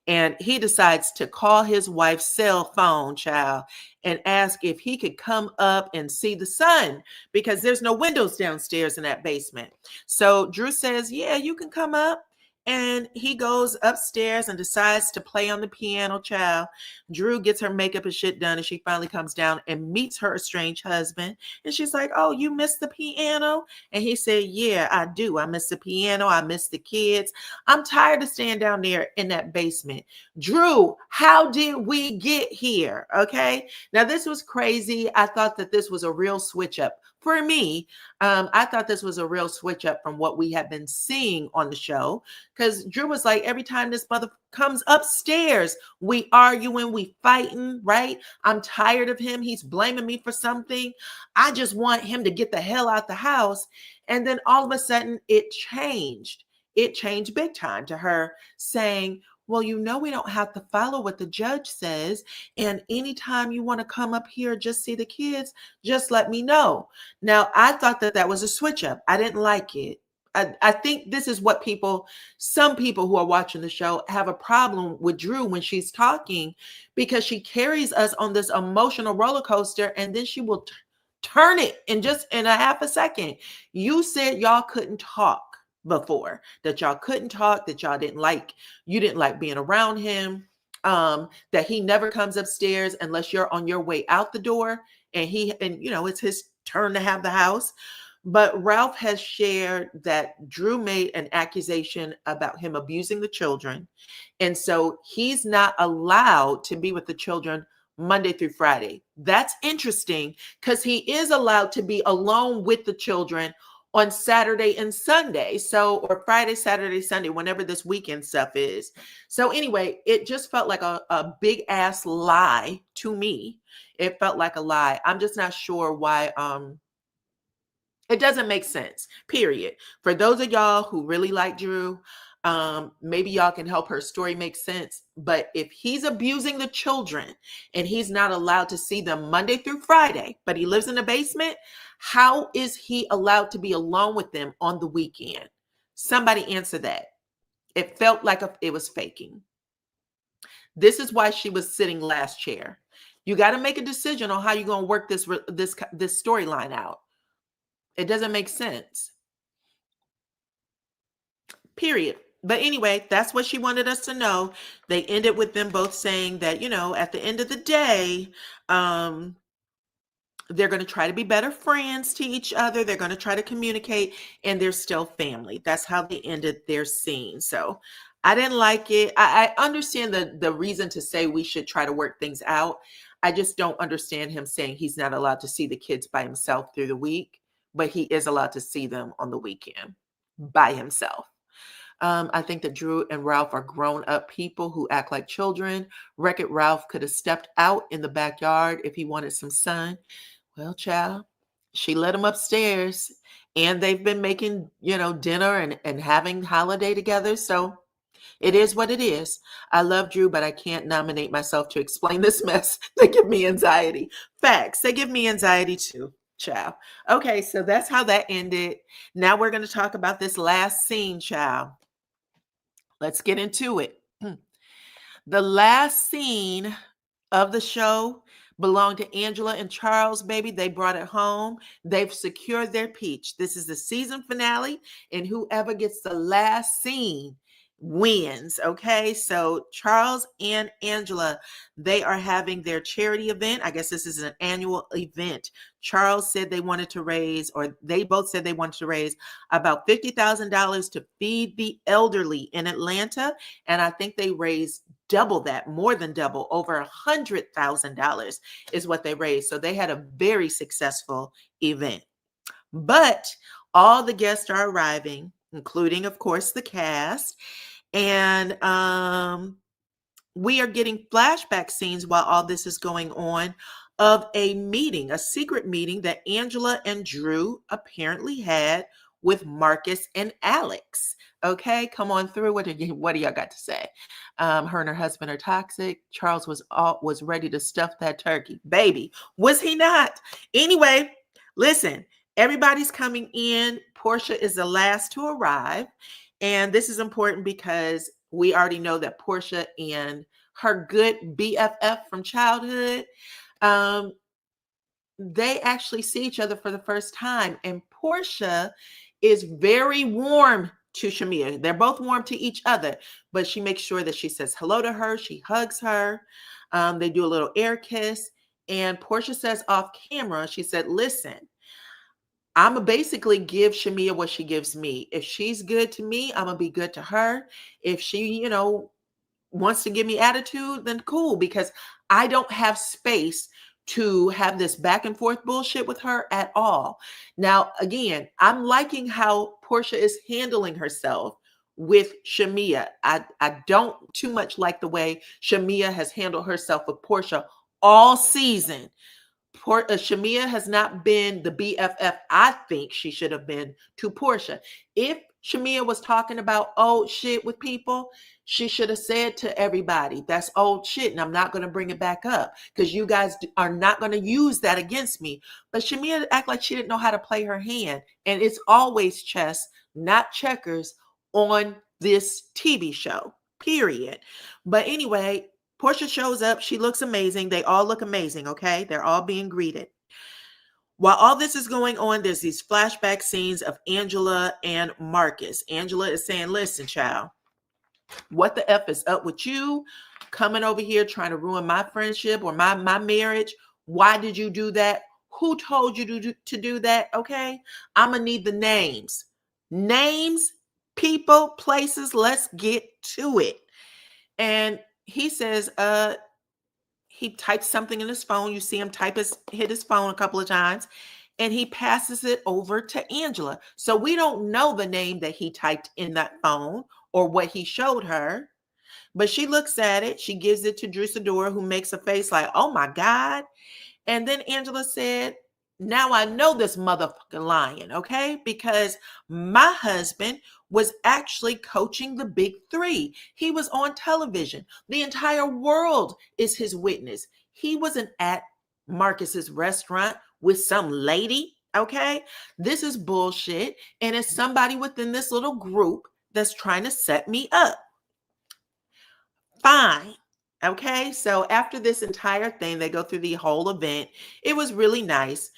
and he decides to call his wife's cell phone, child, and ask if he could come up and see the sun because there's no windows downstairs in that basement. So Drew says, yeah, you can come up. And he goes upstairs and decides to play on the piano, child. Drew gets her makeup and shit done, and she finally comes down and meets her estranged husband. And she's like, "Oh, you miss the piano?" And he said, "Yeah, I do. I miss the piano. I miss the kids. I'm tired of staying down there in that basement." Drew, how did we get here? Okay. Now, this was crazy. I thought that this was a real switch up. For me, I thought this was a real switch up from what we had been seeing on the show. Because Drew was like, every time this mother comes upstairs, we arguing, we fighting, right? I'm tired of him. He's blaming me for something. I just want him to get the hell out the house. And then all of a sudden it changed. It changed big time to her saying, "Well, we don't have to follow what the judge says. And anytime you want to come up here, just see the kids, just let me know." Now, I thought that that was a switch up. I didn't like it. I think this is what some people who are watching the show have a problem with Drew when she's talking, because she carries us on this emotional roller coaster and then she will turn it in just in a half a second. You said y'all couldn't talk before, that y'all couldn't talk, that you didn't like being around him, that he never comes upstairs unless you're on your way out the door, and it's his turn to have the house. But Ralph has shared that Drew made an accusation about him abusing the children. And so he's not allowed to be with the children Monday through Friday. That's interesting, because he is allowed to be alone with the children on Saturday and Sunday. So, or Friday, Saturday, Sunday, whenever this weekend stuff is. So anyway, it just felt like a big ass lie to me. It felt like a lie. I'm just not sure why, it doesn't make sense, period. For those of y'all who really like Drew, maybe y'all can help her story make sense. But if he's abusing the children and he's not allowed to see them Monday through Friday, but he lives in the basement, how is he allowed to be alone with them on the weekend? Somebody answer that. It felt like it was faking. This is why she was sitting last chair. You got to make a decision on how you're going to work this storyline out. It doesn't make sense. Period. But anyway, that's what she wanted us to know. They ended with them both saying that, at the end of the day, they're going to try to be better friends to each other. They're going to try to communicate, and they're still family. That's how they ended their scene. So I didn't like it. I understand the reason to say we should try to work things out. I just don't understand him saying he's not allowed to see the kids by himself through the week, but he is allowed to see them on the weekend by himself. I think that Drew and Ralph are grown-up people who act like children. Wreck-It Ralph could have stepped out in the backyard if he wanted some sun. Well, child, she let him upstairs, and they've been making, dinner and having holiday together. So it is what it is. I love Drew, but I can't nominate myself to explain this mess. They give me anxiety. Facts. They give me anxiety too, child. Okay, so that's how that ended. Now we're going to talk about this last scene, child. Let's get into it. The last scene of the show belonged to Angela and Charles, baby. They brought it home. They've secured their peach. This is the season finale, and whoever gets the last scene wins. Okay, so Charles and Angela, they are having their charity event. I guess this is an annual event. Charles said they wanted to raise, or they both said they wanted to raise about $50,000 to feed the elderly in Atlanta, and I think they raised double that, more than double, over $100,000 is what they raised. So they had a very successful event. But all the guests are arriving, including, of course, the cast. And we are getting flashback scenes while all this is going on of a meeting, a secret meeting that Angela and Drew apparently had with Marcus and Alex. Okay, come on through. What do y'all got to say? Her and her husband are toxic. Charles was ready to stuff that turkey. Baby, was he not? Anyway, listen, everybody's coming in. Portia is the last to arrive. And this is important because we already know that Portia and her good BFF from childhood, they actually see each other for the first time. And Portia is very warm to Shamia. They're both warm to each other, but she makes sure that she says hello to her. She hugs her. They do a little air kiss. And Portia says off camera, she said, listen, I'm going to basically give Shamia what she gives me. If she's good to me, I'm going to be good to her. If she, wants to give me attitude, then cool, because I don't have space to have this back and forth bullshit with her at all. Now, again, I'm liking how Portia is handling herself with Shamia. I don't too much like the way Shamia has handled herself with Portia all season. Shamia has not been the BFF I think she should have been to Portia. If Shamia was talking about old shit with people, she should have said to everybody, that's old shit, and I'm not going to bring it back up because you guys are not going to use that against me. But Shamia act like she didn't know how to play her hand, and it's always chess, not checkers, on this TV show, period. But anyway, Portia shows up. She looks amazing. They all look amazing, okay? They're all being greeted. While all this is going on, there's these flashback scenes of Angela and Marcus. Angela is saying, listen, child, what the F is up with you coming over here trying to ruin my friendship or my marriage? Why did you do that? Who told you to do that? Okay, I'm going to need the names. Names, people, places, let's get to it. And he says, he types something in his phone. You see him hit his phone a couple of times, and he passes it over to Angela. So we don't know the name that he typed in that phone or what he showed her, but she looks at it. She gives it to Drew Sidora, who makes a face like, oh my God. And then Angela said, now I know this motherfucking lying, okay? Because my husband was actually coaching the big three. He was on television. The entire world is his witness. He wasn't at Marcus's restaurant with some lady, okay? This is bullshit. And it's somebody within this little group that's trying to set me up. Fine. Okay, so after this entire thing, they go through the whole event. It was really nice.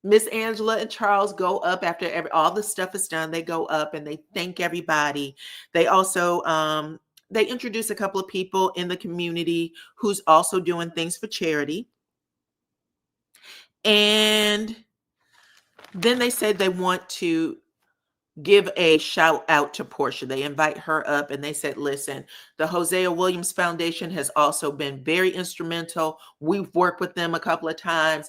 Miss Angela and Charles go up after all the stuff is done. They go up and they thank everybody. They also they introduce a couple of people in the community who's also doing things for charity. And then they said they want to give a shout out to Portia. They invite her up and they said, listen, the Hosea Williams Foundation has also been very instrumental. We've worked with them a couple of times.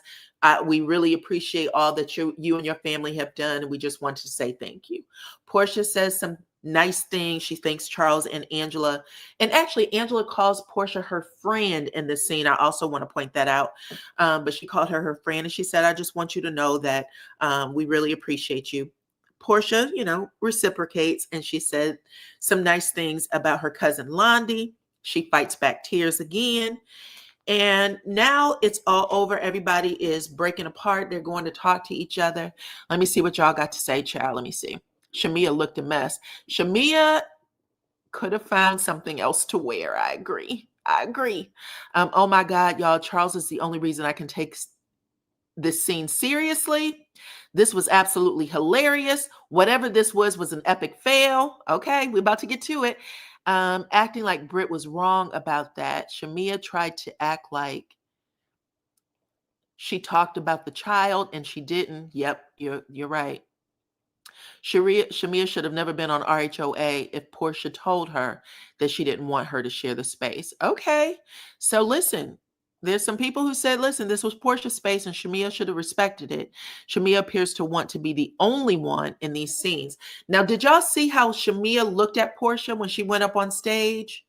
We really appreciate all that you and your family have done. And we just want to say thank you. Portia says some nice things. She thanks Charles and Angela. And actually, Angela calls Portia her friend in this scene. I also want to point that out. But she called her friend. And she said, I just want you to know that we really appreciate you. Portia, reciprocates, and she said some nice things about her cousin Londi. She fights back tears again. And now it's all over. Everybody is breaking apart. They're going to talk to each other. Let me see what y'all got to say, child. Let me see. Shamia looked a mess. Shamia could have found something else to wear. I agree. Oh my God, y'all. Charles is the only reason I can take this scene seriously. This was absolutely hilarious. Whatever this was an epic fail. Okay, we're about to get to it. Acting like Britt was wrong about that. Shamia tried to act like she talked about the child and she didn't. Yep, you're right. Shamia should have never been on RHOA if Portia told her that she didn't want her to share the space. Okay, so listen. There's some people who said, listen, this was Portia's space and Shamia should have respected it. Shamia appears to want to be the only one in these scenes. Now, did y'all see how Shamia looked at Portia when she went up on stage?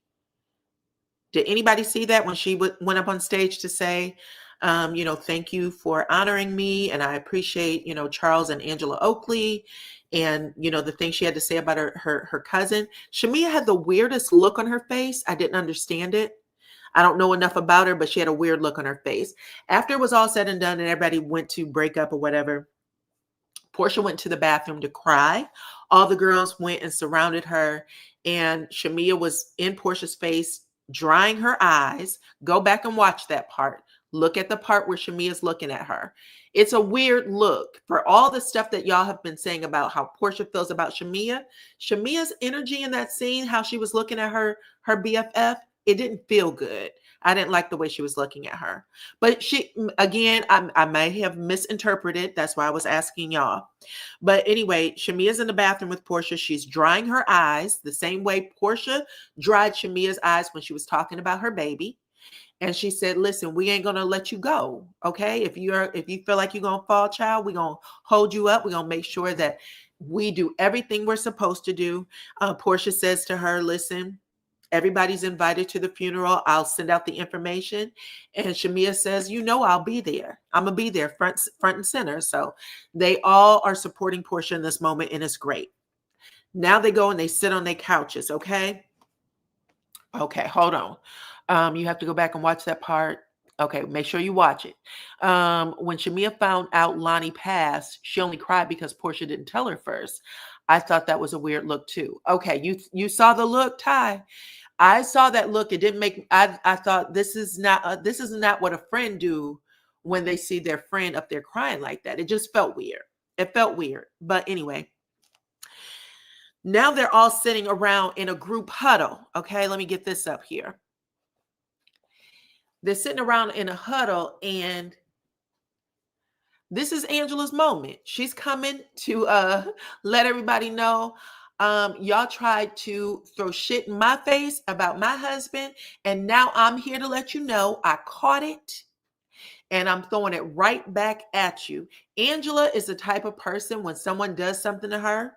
Did anybody see that when she went up on stage to say, thank you for honoring me. And I appreciate, Charles and Angela Oakley and, the thing she had to say about her cousin. Shamia had the weirdest look on her face. I didn't understand it. I don't know enough about her, but she had a weird look on her face. After it was all said and done and everybody went to break up or whatever, Portia went to the bathroom to cry. All the girls went and surrounded her, and Shamia was in Portia's face, drying her eyes. Go back and watch that part. Look at the part where Shamia's looking at her. It's a weird look for all the stuff that y'all have been saying about how Portia feels about Shamia. Shamia's energy in that scene, how she was looking at her BFF, it didn't feel good. I didn't like the way she was looking at her. But she, again, I may have misinterpreted. That's why I was asking y'all. But anyway, Shamia's in the bathroom with Portia. She's drying her eyes the same way Portia dried Shamia's eyes when she was talking about her baby. And she said, listen, we ain't going to let you go. Okay. If you feel like you're going to fall, child, we're going to hold you up. We're going to make sure that we do everything we're supposed to do. Portia says to her, listen, everybody's invited to the funeral. I'll send out the information. And Shamia says, I'll be there. I'm going to be there front and center. So they all are supporting Portia in this moment. And it's great. Now they go and they sit on their couches. Okay. Okay. Hold on. You have to go back and watch that part. Okay, make sure you watch it. When Shamia found out Lonnie passed, she only cried because Portia didn't tell her first. I thought that was a weird look too. Okay, you saw the look, Ty. I saw that look. It didn't make. I thought this is not what a friend do when they see their friend up there crying like that. It just felt weird. It felt weird. But anyway. Now they're all sitting around in a group huddle. Okay, let me get this up here. They're sitting around in a huddle, and this is Angela's moment. She's coming to let everybody know, y'all tried to throw shit in my face about my husband, and now I'm here to let you know I caught it, and I'm throwing it right back at you. Angela is the type of person, when someone does something to her,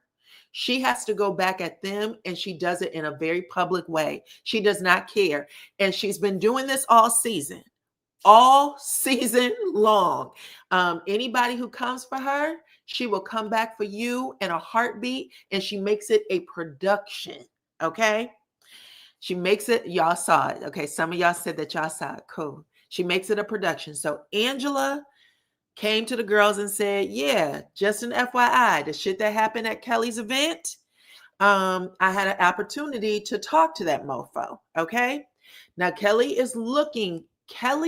she has to go back at them, and she does it in a very public way. She does not care. And she's been doing this all season long. Anybody who comes for her, she will come back for you in a heartbeat, and she makes it a production. Okay. She makes it, y'all saw it. Okay. Some of y'all said that y'all saw it. Cool. She makes it a production. So Angela came to the girls and said, yeah, just an FYI, the shit that happened at Kelly's event, I had an opportunity to talk to that mofo. Okay. Now Kelly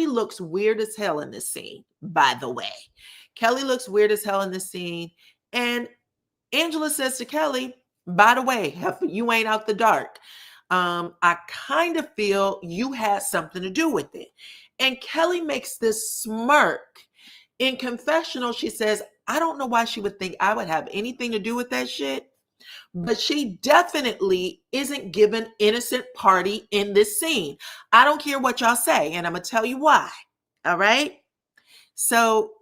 looks weird as hell in this scene, by the way. Kelly looks weird as hell in this scene. And Angela says to Kelly, by the way, you ain't out the dark. I kind of feel you had something to do with it. And Kelly makes this smirk. In confessional, she says, I don't know why she would think I would have anything to do with that shit, but she definitely isn't giving innocent party in this scene. I don't care what y'all say, and I'm going to tell you why. All right? So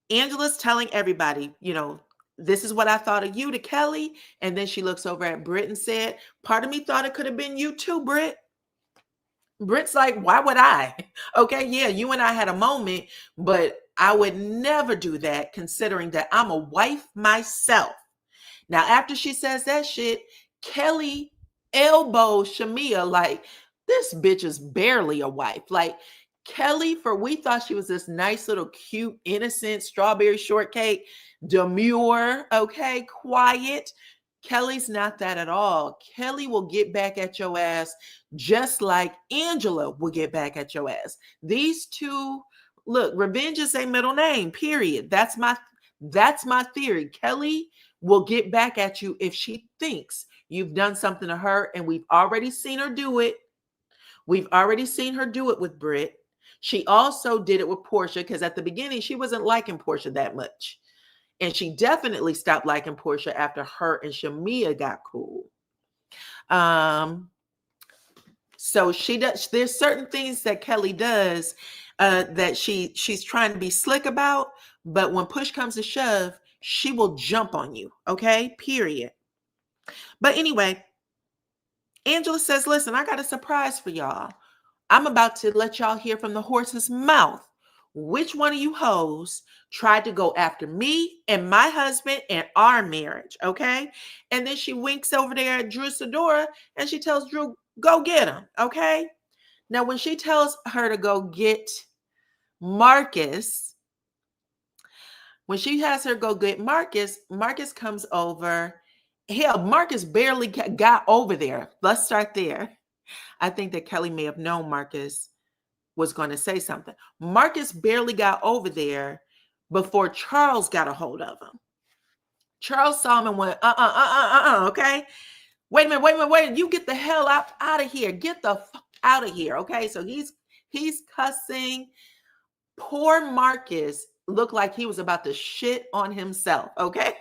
Angela's telling everybody, this is what I thought of you to Kelly. And then she looks over at Britt and said, part of me thought it could have been you too, Britt. Britt's like, why would I? Okay, yeah, you and I had a moment, but I would never do that considering that I'm a wife myself. Now, after she says that shit, Kelly elbows Shamia like, this bitch is barely a wife. Like, Kelly, we thought she was this nice little cute, innocent strawberry shortcake, demure, okay, quiet. Kelly's not that at all. Kelly will get back at your ass just like Angela will get back at your ass. These two, look, revenge is a middle name, period. That's my theory. Kelly will get back at you if she thinks you've done something to her, and we've already seen her do it. We've already seen her do it with Britt. She also did it with Portia, because at the beginning, she wasn't liking Portia that much. And she definitely stopped liking Portia after her and Shamia got cool. So there's certain things that Kelly does that she's trying to be slick about, but when push comes to shove, she will jump on you. Okay, period. But anyway, Angela says, listen, I got a surprise for y'all. I'm about to let y'all hear from the horse's mouth which one of you hoes tried to go after me and my husband and our marriage, okay? And then she winks over there at Drew Sidora and she tells Drew, go get him, okay? Now, when she tells her to go get Marcus, when she has her go get Marcus, Marcus comes over. Hell, Marcus barely got over there. Let's start there. I think that Kelly may have known Marcus was going to say something. Marcus barely got over there before Charles got a hold of him. Charles saw him and went, okay? Wait a minute. You get the hell out of here. Get the fuck out of here, okay? So he's cussing. Poor Marcus looked like he was about to shit on himself, okay?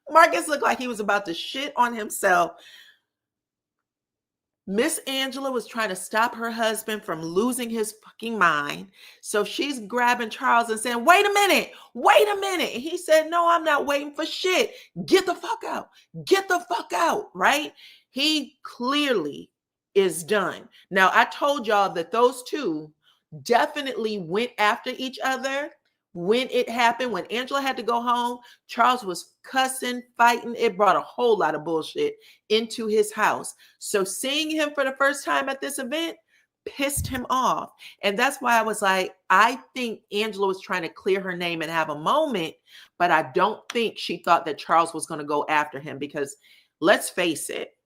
Marcus looked like he was about to shit on himself. Miss Angela was trying to stop her husband from losing his fucking mind. So she's grabbing Charles and saying, wait a minute. And he said, no, I'm not waiting for shit. Get the fuck out, right? He clearly is done. Now, I told y'all that those two definitely went after each other. When it happened, when Angela had to go home, Charles was cussing, fighting. It brought a whole lot of bullshit into his house. So seeing him for the first time at this event pissed him off. And that's why I was like, I think Angela was trying to clear her name and have a moment, but I don't think she thought that Charles was going to go after him, because let's face it,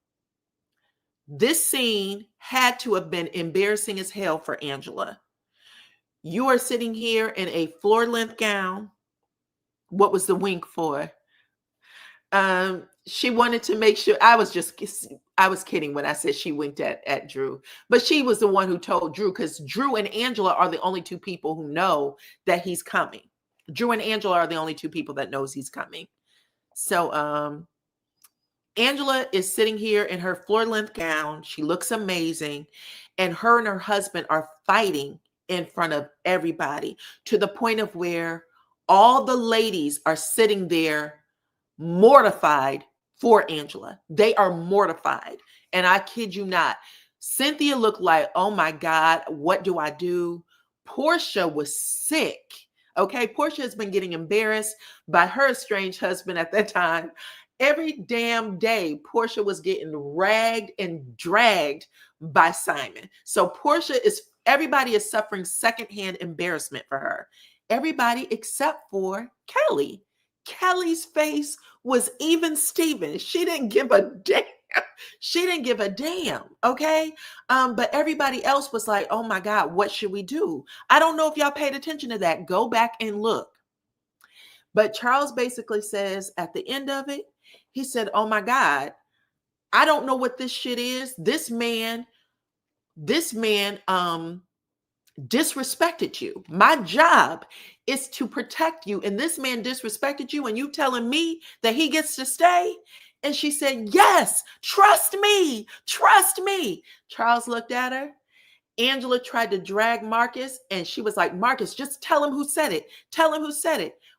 this scene had to have been embarrassing as hell for Angela. You are sitting here in a floor-length gown. What was the wink for? She wanted to make sure. I was kidding when I said she winked at Drew. But she was the one who told Drew, because Drew and Angela are the only two people who know that he's coming. Drew and Angela are the only two people that knows he's coming. So Angela is sitting here in her floor-length gown. She looks amazing. And her husband are fighting in front of everybody, to the point of where all the ladies are sitting there mortified for Angela. They are mortified. And I kid you not, Cynthia looked like, oh my God, what do I do? Portia was sick. Okay, Portia has been getting embarrassed by her estranged husband at that time. Every damn day, Portia was getting ragged and dragged by Simon. So everybody is suffering secondhand embarrassment for her. Everybody except for Kelly. Kelly's face was even Steven. She didn't give a damn. Okay. But everybody else was like, oh my God, what should we do? I don't know if y'all paid attention to that. Go back and look. But Charles basically says at the end of it, he said, oh my God, I don't know what this shit is. This man disrespected you. My job is to protect you. And this man disrespected you, and you telling me that he gets to stay? And she said, yes, trust me. Charles looked at her. Angela tried to drag Marcus, and she was like, Marcus, just tell him who said it.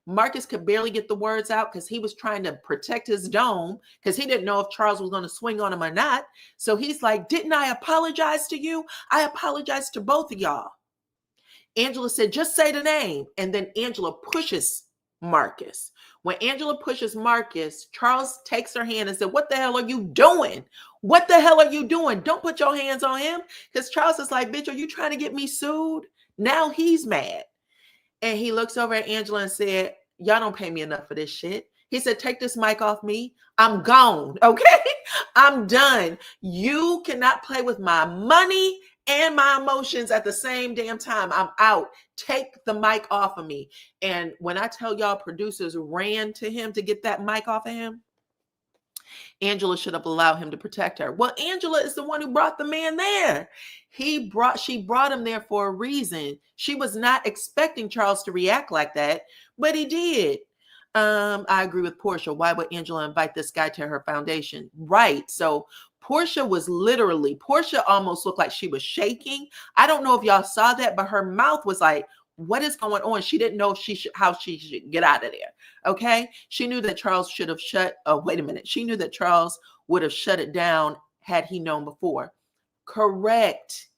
Marcus could barely get the words out because he was trying to protect his dome, because he didn't know if Charles was going to swing on him or not. So he's like, didn't I apologize to you? I apologized to both of y'all. Angela said, just say the name. And then Angela pushes Marcus. When Angela pushes Marcus, Charles takes her hand and said, what the hell are you doing? Don't put your hands on him. Because Charles is like, bitch, are you trying to get me sued? Now he's mad. And he looks over at Angela and said, y'all don't pay me enough for this shit. He said, take this mic off me. I'm gone. Okay. I'm done. You cannot play with my money and my emotions at the same damn time. I'm out. Take the mic off of me. And when I tell y'all, producers ran to him to get that mic off of him, Angela should have allowed him to protect her. Well, Angela is the one who brought the man there. She brought him there for a reason. She was not expecting Charles to react like that, but he did. I agree with Portia. Why would Angela invite this guy to her foundation? Right. So Portia almost looked like she was shaking. I don't know if y'all saw that, but her mouth was like, what is going on? She didn't know how she should get out of there. Okay. She knew that Charles should have She knew that Charles would have shut it down had he known before. Correct.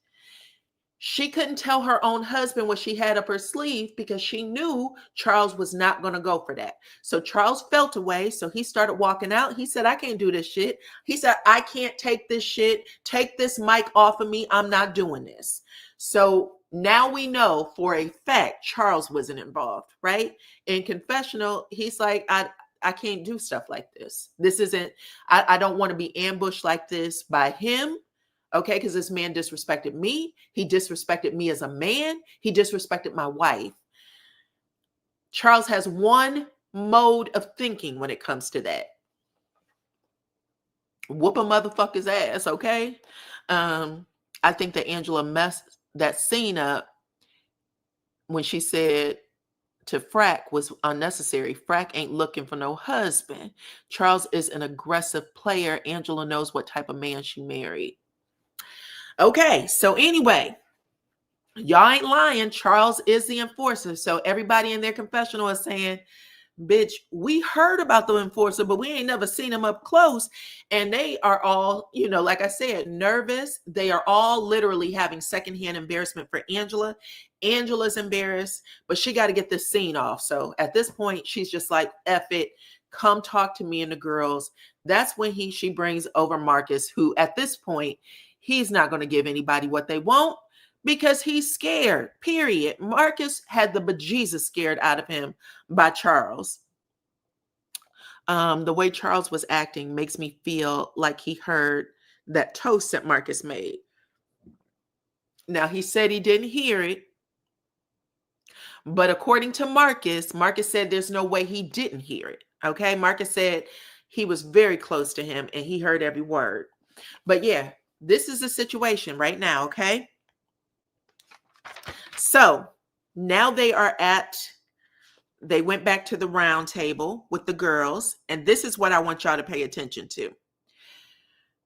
She couldn't tell her own husband what she had up her sleeve because she knew Charles was not going to go for that. So Charles felt away. So he started walking out. He said, I can't do this shit. He said, I can't take this shit. Take this mic off of me. I'm not doing this. So now we know for a fact Charles wasn't involved, right? In confessional, he's like, I can't do stuff like this. This isn't, I don't want to be ambushed like this by him. Okay, because this man disrespected me. He disrespected me as a man. He disrespected my wife. Charles has one mode of thinking when it comes to that. Whoop a motherfucker's ass, okay? I think that Angela messed that scene up when she said to Frack was unnecessary. Frack ain't looking for no husband. Charles is an aggressive player. Angela knows what type of man she married. Okay, so anyway, y'all ain't lying. Charles is the enforcer. So everybody in their confessional is saying, bitch, we heard about the enforcer, but we ain't never seen him up close. And they are all, like I said, nervous. They are all literally having secondhand embarrassment for Angela. Angela's embarrassed, but she got to get this scene off. So at this point, she's just like, F it. Come talk to me and the girls. That's when she brings over Marcus, who at this point, he's not going to give anybody what they want because he's scared, period. Marcus had the bejesus scared out of him by Charles. The way Charles was acting makes me feel like he heard that toast that Marcus made. Now, he said he didn't hear it, but according to Marcus said there's no way he didn't hear it. Okay, Marcus said he was very close to him and he heard every word. But yeah, this is the situation right now, okay? So now they went back to the round table with the girls, and this is what I want y'all to pay attention to.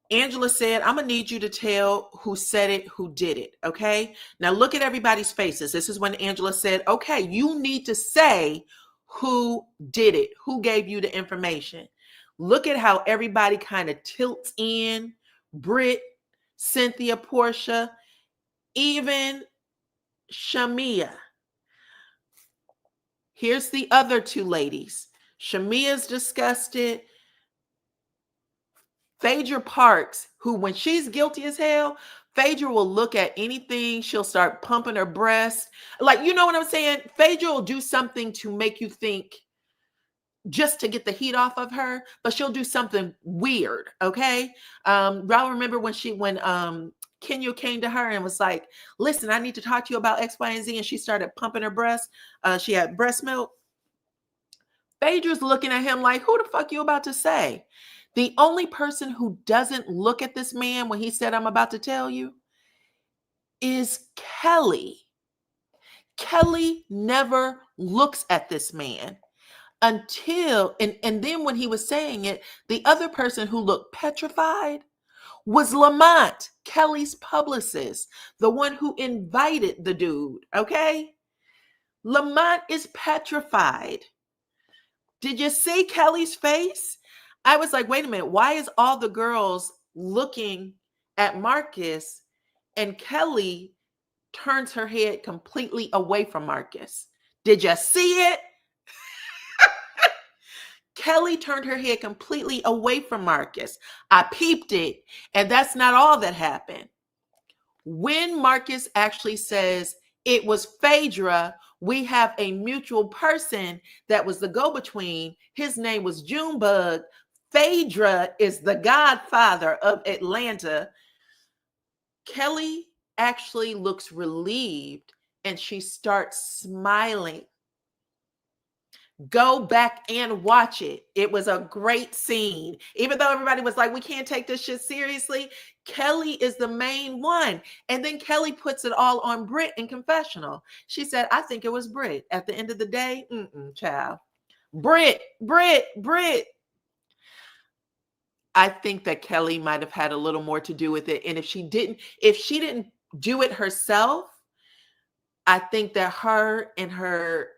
Angela said, I'm going to need you to tell who said it, who did it, okay? Now look at everybody's faces. This is when Angela said, okay, you need to say who did it, who gave you the information. Look at how everybody kind of tilts in. Britt, Cynthia, Portia, even Shamia. Here's the other two ladies. Shamia's disgusted. Phaedra Parks, who when she's guilty as hell, Phaedra will look at anything. She'll start pumping her breast. Like, you know what I'm saying? Phaedra will do something to make you think just to get the heat off of her, but she'll do something weird, okay? Y'all remember when Kenya came to her and was like, listen, I need to talk to you about X, Y, and Z, and she started pumping her breast. She had breast milk. Phaedra's looking at him like, who the fuck you about to say? The only person who doesn't look at this man when he said, I'm about to tell you, is Kelly. Kelly never looks at this man until, and then when he was saying it, the other person who looked petrified was Lamont, Kelly's publicist, the one who invited the dude, okay? Lamont is petrified. Did you see Kelly's face? I was like, wait a minute, why is all the girls looking at Marcus and Kelly turns her head completely away from Marcus? Did you see it? Kelly turned her head completely away from Marcus. I peeped it, and that's not all that happened. When Marcus actually says it was Phaedra, we have a mutual person that was the go-between. His name was Junebug. Phaedra is the godfather of Atlanta. Kelly actually looks relieved, and she starts smiling. Go back and watch it. It was a great scene. Even though everybody was like, we can't take this shit seriously, Kelly is the main one. And then Kelly puts it all on Britt in confessional. She said, I think it was Britt. At the end of the day, child. Britt. I think that Kelly might have had a little more to do with it. And if she didn't do it herself, I think that her and her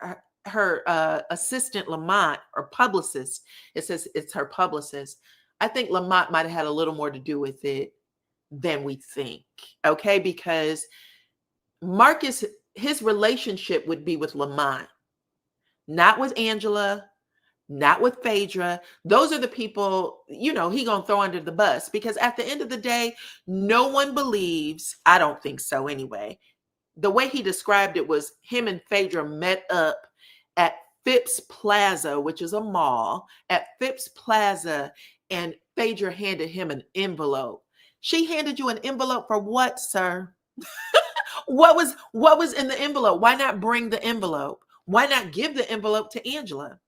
assistant Lamont, or publicist, it says it's her publicist, I think Lamont might have had a little more to do with it than we think, okay? Because Marcus, his relationship would be with Lamont, not with Angela, not with Phaedra. Those are the people, he gonna throw under the bus, because at the end of the day, no one believes, I don't think so anyway. The way he described it was him and Phaedra met up at Phipps Plaza, which is a mall, at Phipps Plaza, and Phaedra handed him an envelope. She handed you an envelope for what, sir? What was in the envelope? Why not bring the envelope? Why not give the envelope to Angela?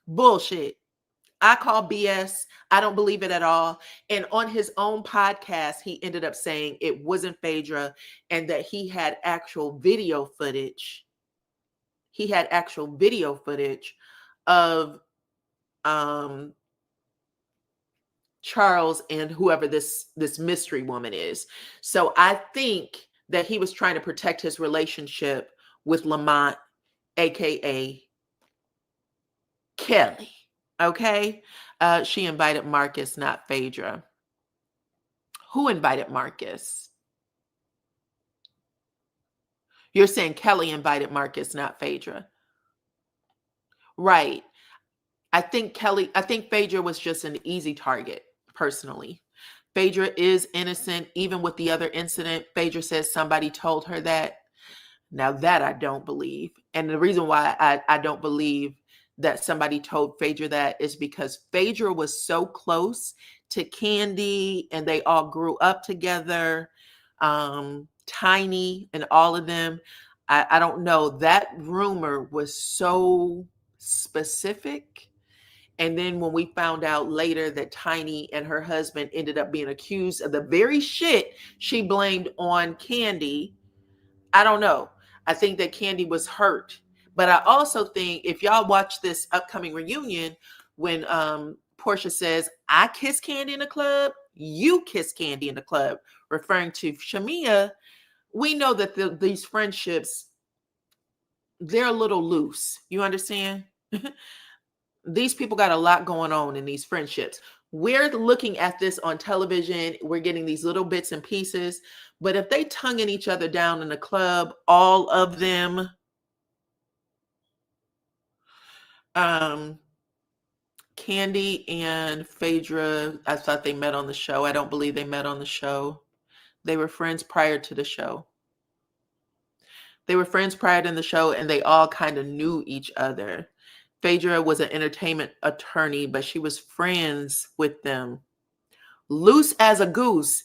Bullshit. I call BS. I don't believe it at all. And on his own podcast, he ended up saying it wasn't Phaedra and that he had actual video footage. He had actual video footage of Charles and whoever this mystery woman is. So I think that he was trying to protect his relationship with Lamont, aka Kelly. Okay. She invited Marcus, not Phaedra. Who invited Marcus? You're saying Kelly invited Marcus, not Phaedra. Right. I think Phaedra was just an easy target, personally. Phaedra is innocent. Even with the other incident, Phaedra says somebody told her that. Now that I don't believe. And the reason why I don't believe that somebody told Phaedra that is because Phaedra was so close to Candy and they all grew up together. Tiny and all of them. I don't know. That rumor was so specific. And then when we found out later that Tiny and her husband ended up being accused of the very shit she blamed on Candy, I don't know. I think that Candy was hurt. But I also think if y'all watch this upcoming reunion, when Portia says, I kiss Candy in the club, you kiss Candy in the club, referring to Shamia, we know that these friendships, they're a little loose. You understand? These people got a lot going on in these friendships. We're looking at this on television. We're getting these little bits and pieces. But if they tonguing each other down in the club, all of them, Candy and Phaedra, I thought they met on the show. I don't believe they met on the show. They were friends prior to the show. They were friends prior to the show, and they all kind of knew each other. Phaedra was an entertainment attorney, but she was friends with them. Loose as a goose.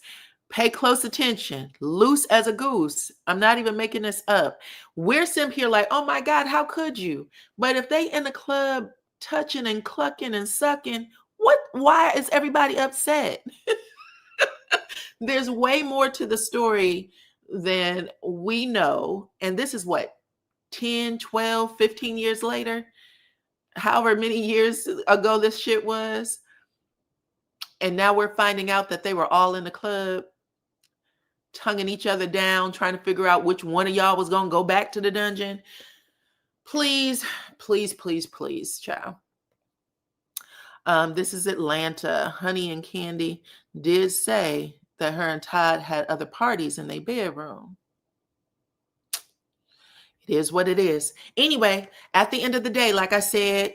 Pay close attention. Loose as a goose. I'm not even making this up. We're sitting here like, oh my God, how could you? But if they in the club touching and clucking and sucking, why is everybody upset? There's way more to the story than we know. And this is what, 10, 12, 15 years later? However many years ago this shit was. And now we're finding out that they were all in the club, tonguing each other down, trying to figure out which one of y'all was going to go back to the dungeon. Please, please, please, please, child. This is Atlanta. Honey and Candy did say that her and Todd had other parties in their bedroom. It is what it is. Anyway, at the end of the day, like I said,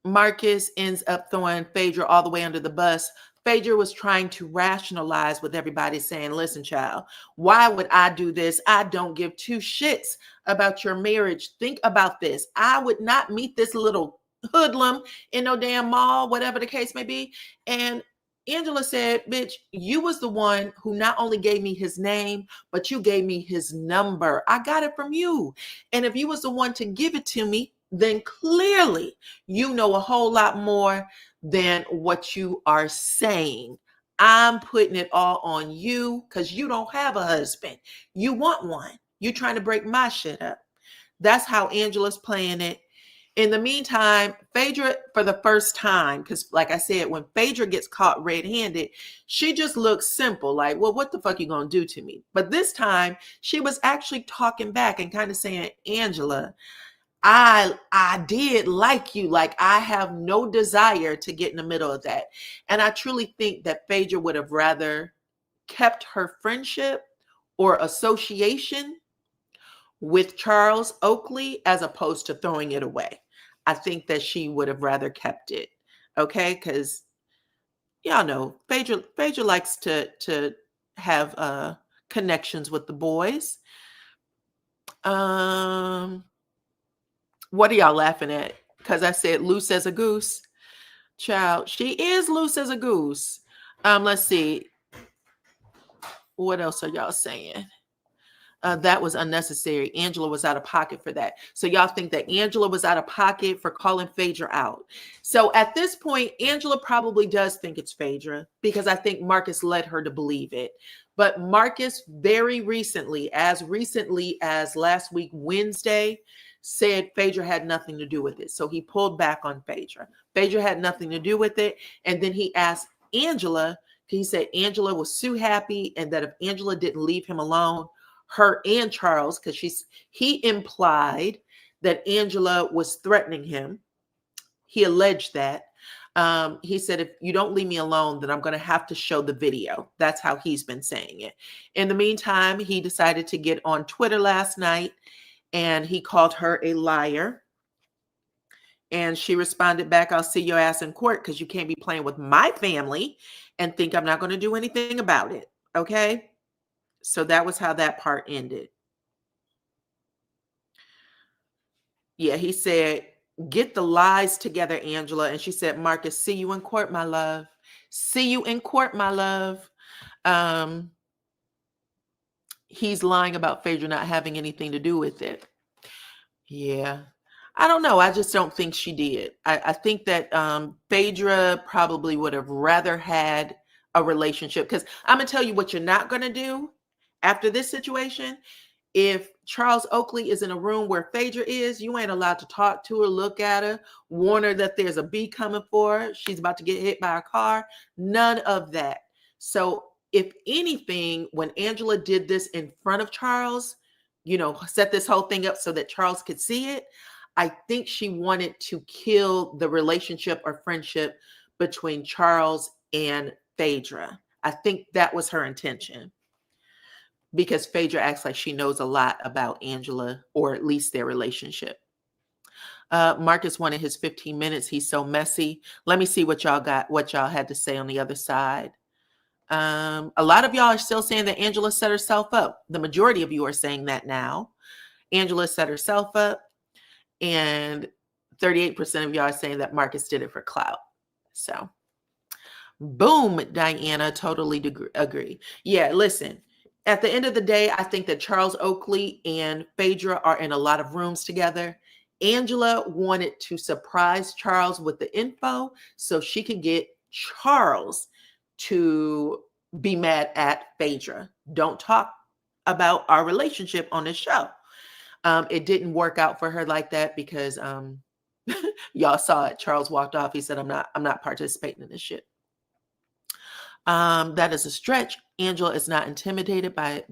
Marcus ends up throwing Phaedra all the way under the bus. Phaedra was trying to rationalize with everybody saying, listen, child, why would I do this? I don't give two shits about your marriage. Think about this. I would not meet this little hoodlum in no damn mall, whatever the case may be. And Angela said, bitch, you was the one who not only gave me his name, but you gave me his number. I got it from you. And if you was the one to give it to me, then clearly you know a whole lot more than what you are saying. I'm putting it all on you because you don't have a husband. You want one. You're trying to break my shit up. That's how Angela's playing it. In the meantime, Phaedra, for the first time, because like I said, when Phaedra gets caught red-handed, she just looks simple, like, well, what the fuck you gonna do to me? But this time, she was actually talking back and kind of saying, Angela, I did like you. Like, I have no desire to get in the middle of that. And I truly think that Phaedra would have rather kept her friendship or association with Charles Oakley as opposed to throwing it away. I think that she would have rather kept it. Okay, because y'all know Phaedra likes to have connections with the boys. What are y'all laughing at? Because I said loose as a goose. Child, she is loose as a goose. Let's see. What else are y'all saying? That was unnecessary. Angela was out of pocket for that. So y'all think that Angela was out of pocket for calling Phaedra out. So at this point, Angela probably does think it's Phaedra because I think Marcus led her to believe it. But Marcus very recently as last week, Wednesday, said Phaedra had nothing to do with it. So he pulled back on Phaedra. Phaedra had nothing to do with it. And then he asked Angela, he said Angela was so happy and that if Angela didn't leave him alone, her and Charles, because he implied that Angela was threatening him. He alleged that. He said, if you don't leave me alone, then I'm going to have to show the video. That's how he's been saying it. In the meantime, he decided to get on Twitter last night and he called her a liar. And she responded back, I'll see your ass in court because you can't be playing with my family and think I'm not going to do anything about it. Okay? So that was how that part ended. Yeah, he said, get the lies together, Angela. And she said, Marcus, see you in court, my love. See you in court, my love. He's lying about Phaedra not having anything to do with it. Yeah. I don't know. I just don't think she did. I think that Phaedra probably would have rather had a relationship. Because I'm going to tell you what you're not going to do after this situation. If Charles Oakley is in a room where Phaedra is, you ain't allowed to talk to her, look at her, warn her that there's a bee coming for her. She's about to get hit by a car. None of that. So if anything, when Angela did this in front of Charles, set this whole thing up so that Charles could see it, I think she wanted to kill the relationship or friendship between Charles and Phaedra. I think that was her intention. Because Phaedra acts like she knows a lot about Angela, or at least their relationship. Marcus wanted his 15 minutes. He's so messy. Let me see what y'all had to say on the other side. A lot of y'all are still saying that Angela set herself up. The majority of you are saying that now. Angela set herself up. And 38% of y'all are saying that Marcus did it for clout. So, boom, Diana, totally agree. Yeah, listen. At the end of the day, I think that Charles Oakley and Phaedra are in a lot of rooms together. Angela wanted to surprise Charles with the info so she could get Charles to be mad at Phaedra. Don't talk about our relationship on this show. It didn't work out for her like that because y'all saw it. Charles walked off. He said, I'm not participating in this shit. That is a stretch. Angela is not intimidated by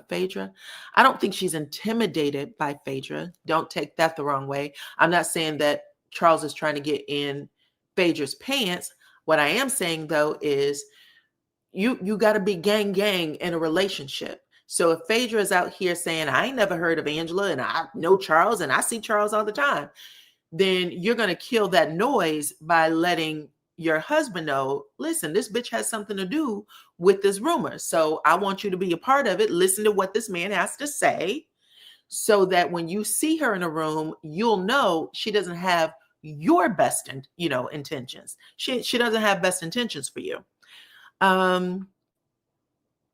Phaedra. I don't think she's intimidated by Phaedra. Don't take that the wrong way. I'm not saying that Charles is trying to get in Phaedra's pants. What I am saying, though, is you got to be gang in a relationship. So if Phaedra is out here saying, I ain't never heard of Angela and I know Charles and I see Charles all the time, then you're going to kill that noise by letting your husband know, listen, this bitch has something to do with this rumor. So I want you to be a part of it. Listen to what this man has to say so that when you see her in a room, you'll know she doesn't have your best, intentions. She doesn't have best intentions for you.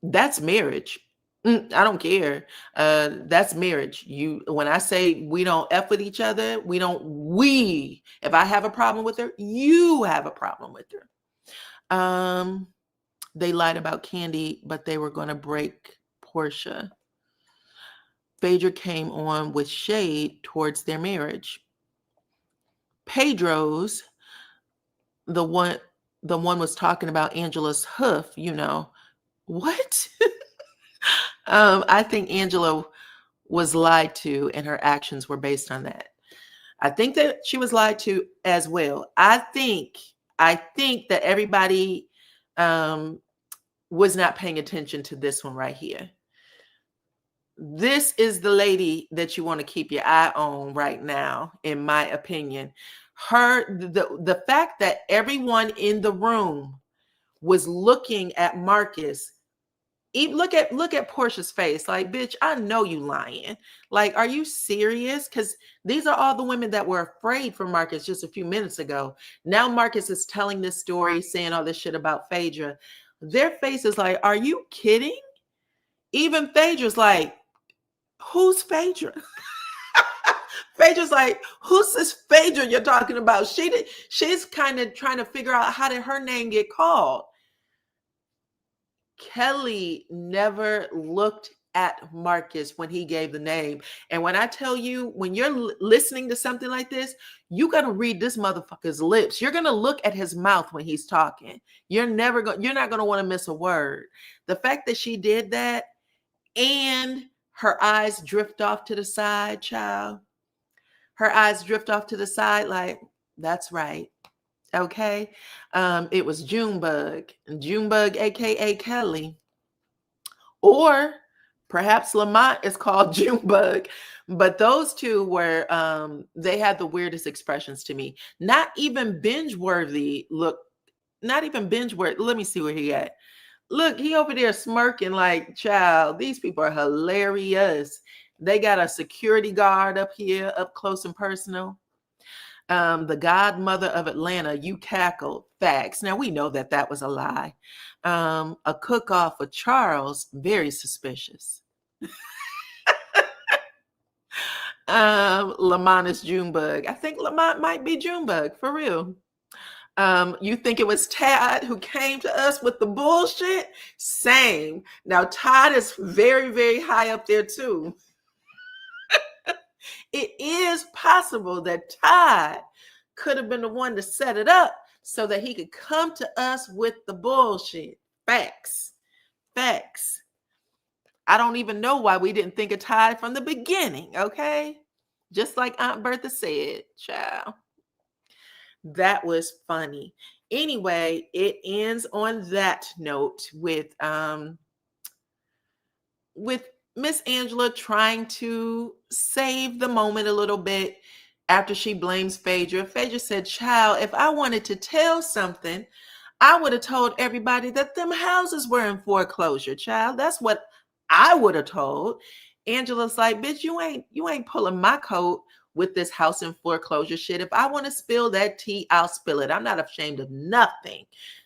That's marriage. I don't care. That's marriage. When I say we don't F with each other, if I have a problem with her, you have a problem with her. They lied about Candy, but they were going to break Portia. Phaedra came on with shade towards their marriage. Pedro's, the one was talking about Angela's hoof, What? I think Angela was lied to and her actions were based on that. I think that she was lied to as well. I think that everybody was not paying attention to this one right here. This is the lady that you want to keep your eye on right now, in my opinion. The fact that everyone in the room was looking at Marcus Look at Portia's face. Like, bitch, I know you lying. Like, are you serious? Because these are all the women that were afraid for Marcus just a few minutes ago. Now Marcus is telling this story, saying all this shit about Phaedra. Their face is like, are you kidding? Even Phaedra's like, who's Phaedra? Phaedra's like, who's this Phaedra you're talking about? She's kind of trying to figure out, how did her name get called? Kelly never looked at Marcus when he gave the name. And when I tell you, when you're listening to something like this, you got to read this motherfucker's lips. You're going to look at his mouth when he's talking. You're not going to want to miss a word. The fact that she did that and her eyes drift off to the side, child. Her eyes drift off to the side like, that's right. Okay. It was Junebug, aka Kelly. Or perhaps Lamont is called Junebug. But those two were, they had the weirdest expressions to me. Not even binge-worthy. Look, not even binge-worthy. Let me see where he at. Look, he over there smirking like, child, these people are hilarious. They got a security guard up here, up close and personal. The godmother of Atlanta, you cackled. Facts. Now we know that that was a lie. A cook-off with Charles, very suspicious. Lamont is Junebug. I think Lamont might be Junebug, for real. You think it was Todd who came to us with the bullshit? Same. Now Todd is very, very high up there too. It is possible that Todd could have been the one to set it up so that he could come to us with the bullshit. Facts. Facts. I don't even know why we didn't think of Todd from the beginning, okay? Just like Aunt Bertha said, child. That was funny. Anyway, it ends on that note with Miss Angela trying to save the moment a little bit after she blames Phaedra. Phaedra said, child, if I wanted to tell something, I would have told everybody that them houses were in foreclosure, child. That's what I would have told. Angela's like, bitch, you ain't pulling my coat with this house in foreclosure shit. If I want to spill that tea, I'll spill it. I'm not ashamed of nothing.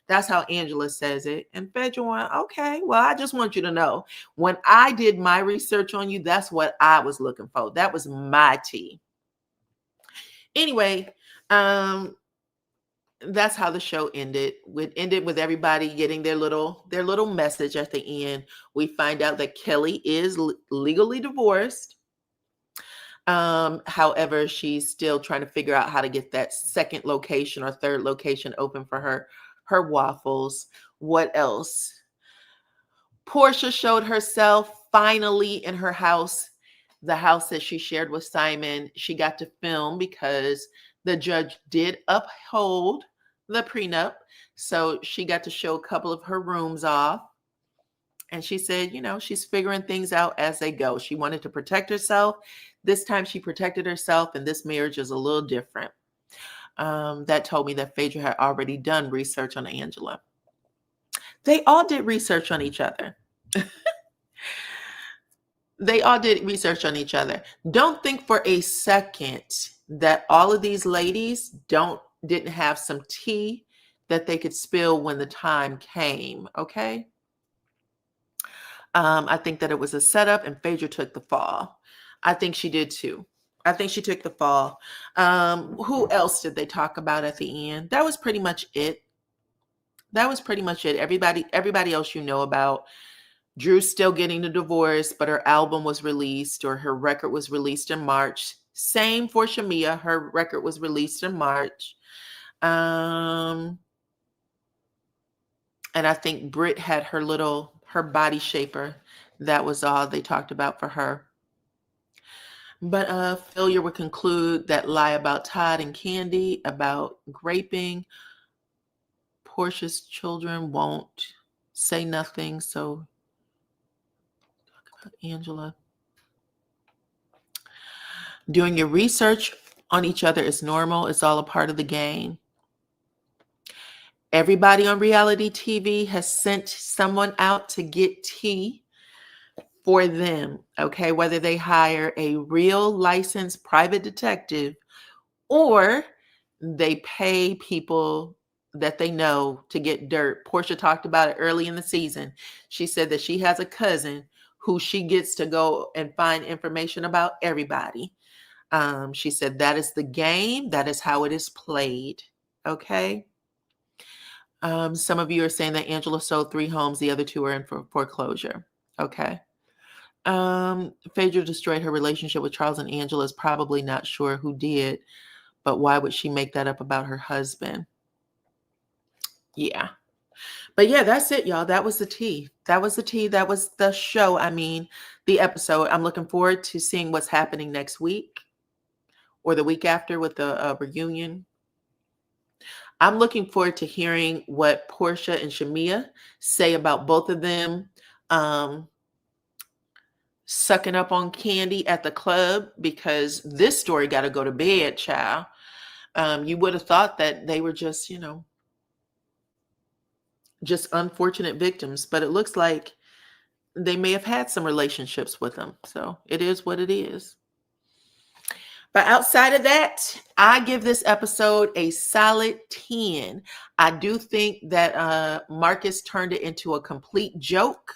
That's how Angela says it. And Phaedra went, okay, well, I just want you to know, when I did my research on you, that's what I was looking for. That was my tea. Anyway, that's how the show ended. It ended with everybody getting their little message at the end. We find out that Kelly is legally divorced. However, she's still trying to figure out how to get that second location or third location open for her waffles. What else? Portia showed herself finally in her house, the house that she shared with Simon. She got to film because the judge did uphold the prenup. So she got to show a couple of her rooms off. And she said, she's figuring things out as they go. She wanted to protect herself. This time she protected herself, and this marriage is a little different. That told me that Phaedra had already done research on Angela. They all did research on each other. They all did research on each other. Don't think for a second that all of these ladies didn't have some tea that they could spill when the time came, okay? I think that it was a setup and Phaedra took the fall. I think she did too. I think she took the fall. Who else did they talk about at the end? That was pretty much it. Everybody else about. Drew's still getting the divorce, but her album was released, or her record was released in March. Same for Shamia. Her record was released in March. And I think Britt had her body shaper. That was all they talked about for her. But failure would conclude that lie about Todd and Candy, about graping. Portia's children won't say nothing, so talk about Angela. Doing your research on each other is normal. It's all a part of the game. Everybody on reality TV has sent someone out to get tea for them, okay? Whether they hire a real licensed private detective or they pay people that they know to get dirt. Portia talked about it early in the season. She said that she has a cousin who she gets to go and find information about everybody. She said that is the game. That is how it is played. Okay. Some of you are saying that Angela sold 3 homes. The other 2 are in for foreclosure. Okay. Phaedra destroyed her relationship with Charles and Angela is probably not sure who did, but why would she make that up about her husband? Yeah. But yeah, that's it, y'all. That was the tea. That was the tea. That was the show. I mean, the episode. I'm looking forward to seeing what's happening next week or the week after with the reunion. I'm looking forward to hearing what Portia and Shamia say about both of them sucking up on Candy at the club, because this story got to go to bed, child. You would have thought that they were just, just unfortunate victims, but it looks like they may have had some relationships with them. So it is what it is. But outside of that, I give this episode a solid 10. I do think that Marcus turned it into a complete joke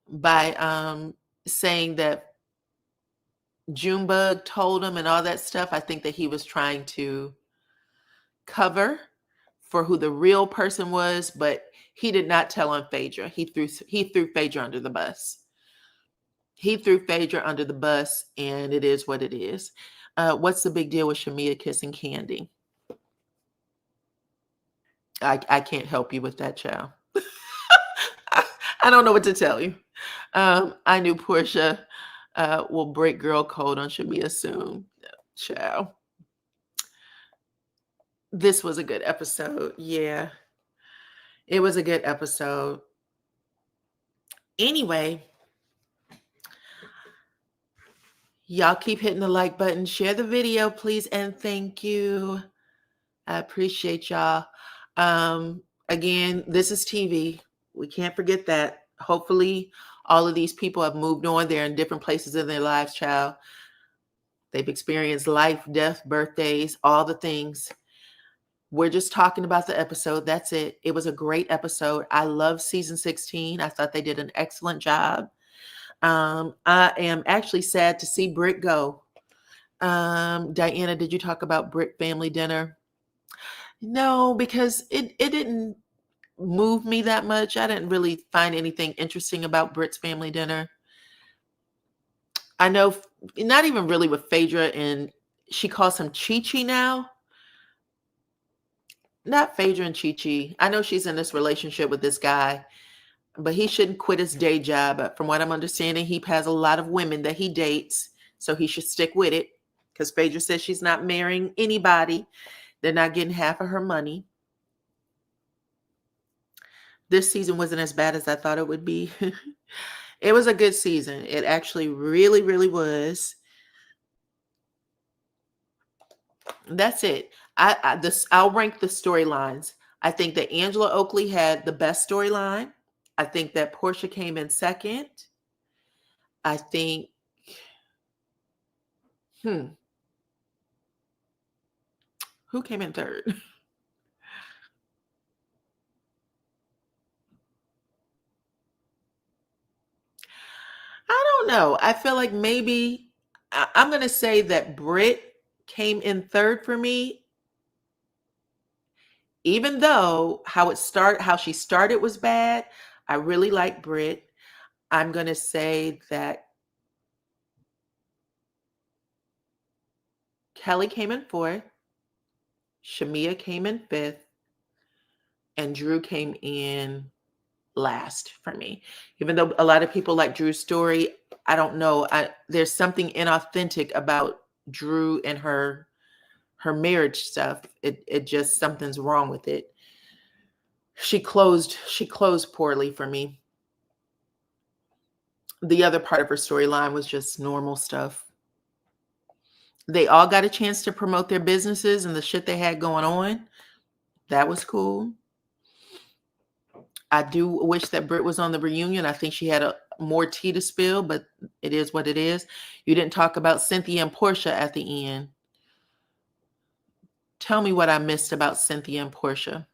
by saying that Junebug told him and all that stuff. I think that he was trying to cover for who the real person was, but he did not tell on Phaedra. He threw Phaedra under the bus. He threw Phaedra under the bus, and it is what it is. What's the big deal with Shamia kissing Candy? I can't help you with that, child. I don't know what to tell you. I knew Portia will break girl code on Shamia soon. Child. This was a good episode. Yeah. It was a good episode. Anyway, y'all keep hitting the like button. Share the video, please, and thank you. I appreciate y'all. Again, this is TV. We can't forget that. Hopefully, all of these people have moved on. They're in different places in their lives, child. They've experienced life, death, birthdays, all the things. We're just talking about the episode. That's it. It was a great episode. I love season 16. I thought they did an excellent job. I am actually sad to see Britt go. Diana, did you talk about Britt family dinner? No, because it didn't move me that much. I didn't really find anything interesting about Britt's family dinner. I know not even really with Phaedra, and she calls him Chi-Chi now. Not Phaedra and Chi-Chi. I know she's in this relationship with this guy, but he shouldn't quit his day job. From what I'm understanding, he has a lot of women that he dates, so he should stick with it, because Phaedra says she's not marrying anybody. They're not getting half of her money. This season wasn't as bad as I thought it would be. It was a good season. It actually really, really was. That's it. I'll rank the storylines. I think that Angela Oakley had the best storyline. I think that Portia came in second. I think, who came in third? I don't know. I feel like maybe I'm going to say that Britt came in third for me, even though how she started was bad. I really like Britt. I'm going to say that Kelly came in fourth, Shamia came in fifth, and Drew came in last for me. Even though a lot of people like Drew's story, I don't know. There's something inauthentic about Drew and her marriage stuff. It just, something's wrong with it. She closed poorly for me. The other part of her storyline was just normal stuff. They all got a chance to promote their businesses and the shit they had going on. That was cool. I do wish that Britt was on the reunion. I think she had more tea to spill, but it is what it is. You didn't talk about Cynthia and Portia at the end. Tell me what I missed about Cynthia and Portia.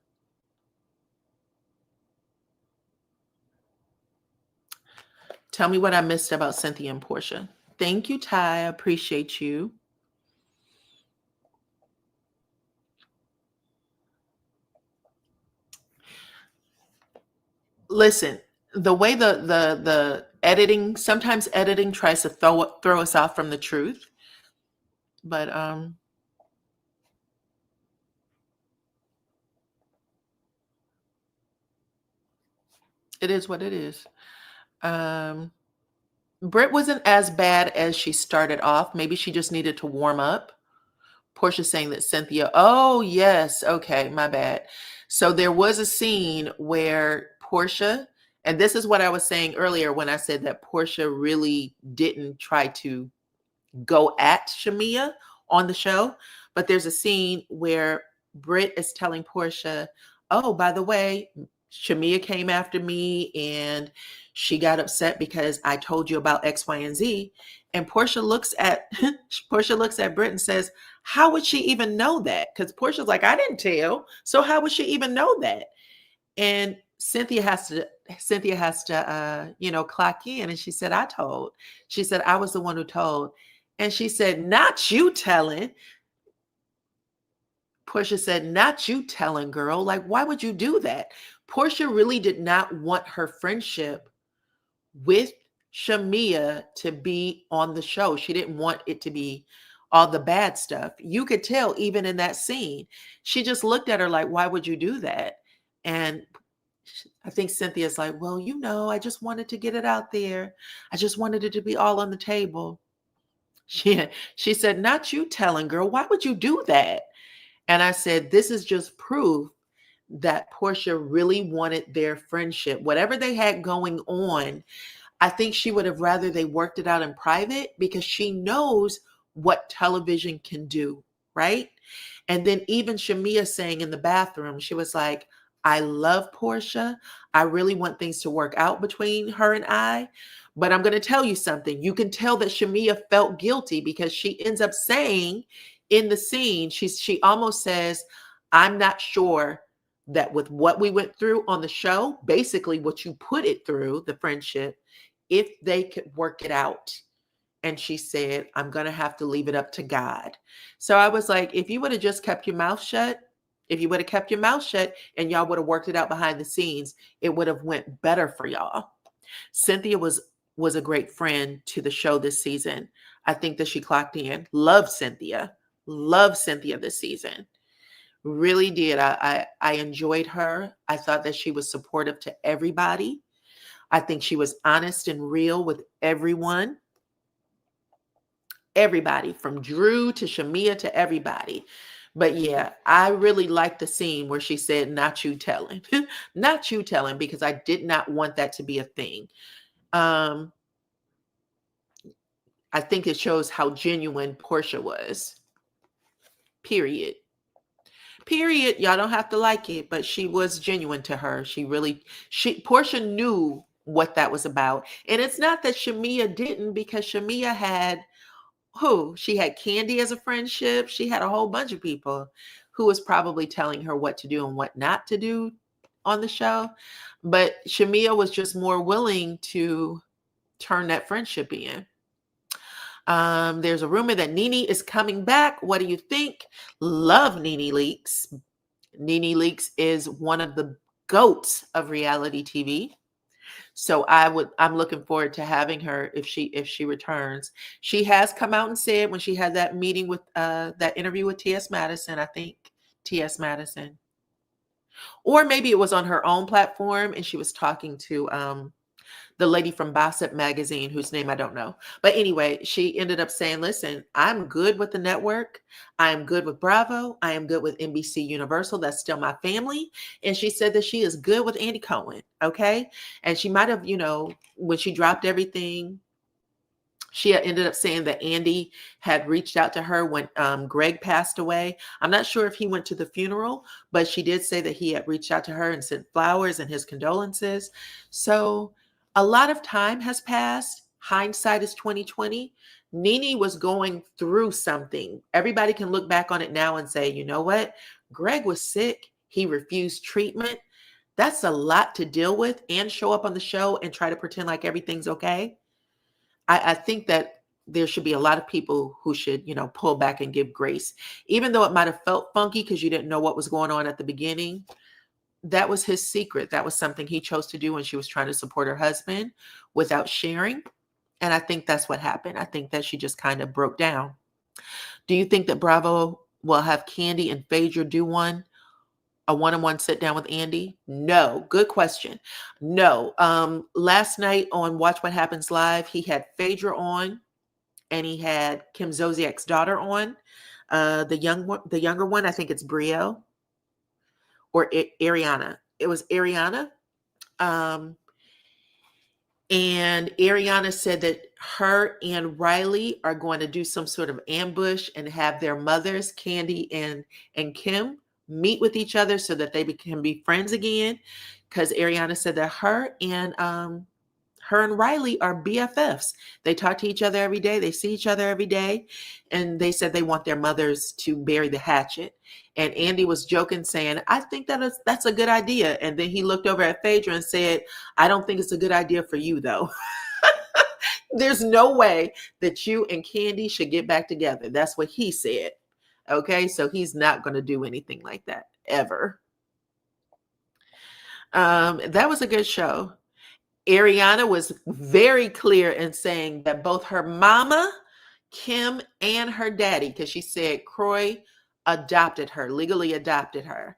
Tell me what I missed about Cynthia and Portia. Thank you, Ty. I appreciate you. Listen, the way the editing, sometimes editing tries to throw us off from the truth, but it is what it is. Britt wasn't as bad as she started off. Maybe she just needed to warm up. Portia saying that Cynthia, oh yes, okay, my bad. So there was a scene where Portia, and this is what I was saying earlier when I said that Portia really didn't try to go at Shamia on the show, but there's a scene where Britt is telling Portia, oh, by the way, Shamia came after me and she got upset because I told you about X, Y, and Z. And Portia looks at Britt and says, how would she even know that? Because Portia's like, I didn't tell. So how would she even know that? And Cynthia has to, clock in. And she said, I told. She said, I was the one who told. And she said, not you telling. Portia said, not you telling, girl. Like, why would you do that? Portia really did not want her friendship with Shamia to be on the show. She didn't want it to be all the bad stuff. You could tell even in that scene. She just looked at her like, why would you do that? And I think Cynthia's like, well, I just wanted to get it out there. I just wanted it to be all on the table. She said, not you telling, girl. Why would you do that? And I said, this is just proof that Portia really wanted their friendship. Whatever they had going on, I think she would have rather they worked it out in private because she knows what television can do, right? And then even Shamia saying in the bathroom, she was like, I love Portia. I really want things to work out between her and I. But I'm going to tell you something. You can tell that Shamia felt guilty because she ends up saying in the scene, she almost says, I'm not sure that with what we went through on the show, basically what you put it through, the friendship, if they could work it out. And she said, I'm going to have to leave it up to God. So I was like, if you would have just kept your mouth shut, and y'all would have worked it out behind the scenes, it would have went better for y'all. Cynthia was a great friend to the show this season. I think that she clocked in. Love Cynthia this season. Really did. I enjoyed her. I thought that she was supportive to everybody. I think she was honest and real with everyone. Everybody from Drew to Shamia to everybody. But yeah, I really liked the scene where she said, not you telling, not you telling, because I did not want that to be a thing. I think it shows how genuine Portia was. Period. Y'all don't have to like it, but she was genuine to her. Portia knew what that was about. And it's not that Shamia didn't, because Shamia had she had Candy as a friendship. She had a whole bunch of people who was probably telling her what to do and what not to do on the show. But Shamia was just more willing to turn that friendship in. There's a rumor that Nene is coming back. What do you think? Love Nene Leakes. Nene Leakes is one of the GOATs of reality TV. So I'm looking forward to having her if she returns. She has come out and said when she had that meeting with that interview with T.S. Madison, I think T.S. Madison, or maybe it was on her own platform and she was talking to the lady from Gossip Magazine, whose name I don't know. But anyway, she ended up saying, listen, I'm good with the network. I am good with Bravo. I am good with NBC Universal. That's still my family. And she said that she is good with Andy Cohen. Okay. And she might have, when she dropped everything She had ended up saying that Andy had reached out to her when Greg passed away. I'm not sure if he went to the funeral, but she did say that he had reached out to her and sent flowers and his condolences. So a lot of time has passed. Hindsight is 2020. Nene was going through something. Everybody can look back on it now and say, you know what? Greg was sick. He refused treatment. That's a lot to deal with and show up on the show and try to pretend like everything's okay. I think that there should be a lot of people who should, pull back and give grace. Even though it might have felt funky because you didn't know what was going on at the beginning, that was his secret. That was something he chose to do when she was trying to support her husband without sharing. And I think that's what happened. I think that she just kind of broke down. Do you think that Bravo will have Candy and Phaedra do a one-on-one sit down with Andy? No. Good question. No. Last night on Watch What Happens Live, he had Phaedra on and he had Kim Zolciak's daughter on. The younger one, I think it's Brielle or Ariana. It was Ariana. And Ariana said that her and Riley are going to do some sort of ambush and have their mothers, Candy and Kim, meet with each other so that they can be friends again. Because Ariana said that her and Riley are BFFs. They talk to each other every day. They see each other every day. And they said they want their mothers to bury the hatchet. And Andy was joking, saying, I think that's a good idea. And then he looked over at Phaedra and said, I don't think it's a good idea for you, though. There's no way that you and Candy should get back together. That's what he said. Okay, so he's not going to do anything like that, ever. That was a good show. Ariana was very clear in saying that both her mama, Kim, and her daddy, because she said Croy adopted her, legally adopted her.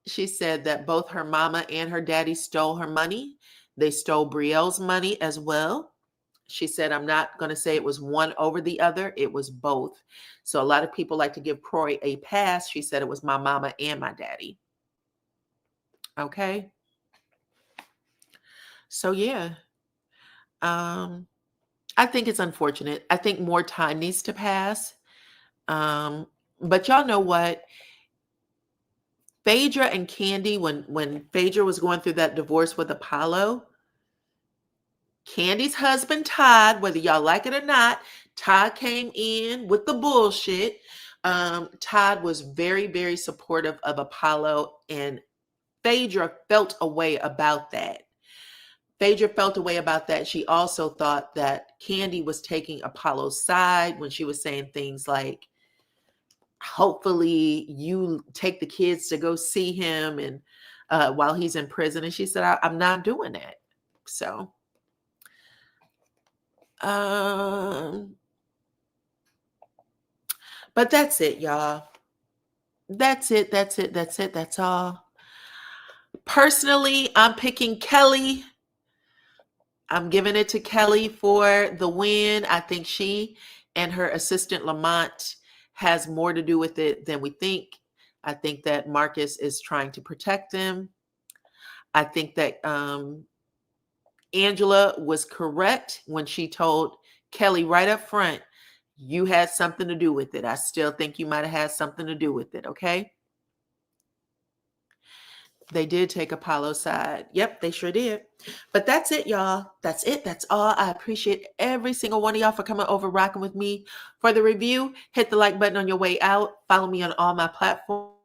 She said that both her mama and her daddy stole her money. They stole Brielle's money as well. She said, I'm not going to say it was one over the other. It was both. So a lot of people like to give Croy a pass. She said it was my mama and my daddy. Okay. So yeah. I think it's unfortunate. I think more time needs to pass. But y'all know what? Phaedra and Candy, when Phaedra was going through that divorce with Apollo, Candy's husband, Todd, whether y'all like it or not, Todd came in with the bullshit. Todd was very, very supportive of Apollo, and Phaedra felt a way about that. Phaedra felt a way about that. She also thought that Candy was taking Apollo's side when she was saying things like, hopefully you take the kids to go see him and while he's in prison. And she said, I'm not doing that. So, but that's it, y'all. That's it. That's all. Personally, I'm picking Kelly. I'm giving it to Kelly for the win. I think she and her assistant Lamont has more to do with it than we think. I think that Marcus is trying to protect them. I think that Angela was correct when she told Kelly right up front, you had something to do with it. I still think you might have had something to do with it, okay? They did take Apollo's side. Yep, they sure did. But that's it, y'all. That's it. That's all. I appreciate every single one of y'all for coming over, rocking with me for the review. Hit the like button on your way out. Follow me on all my platforms.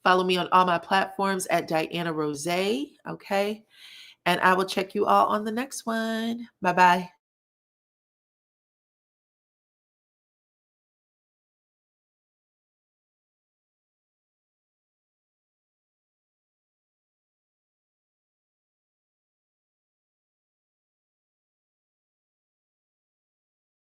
Follow me on all my platforms at DYANAROZAY. Okay. And I will check you all on the next one. Bye-bye.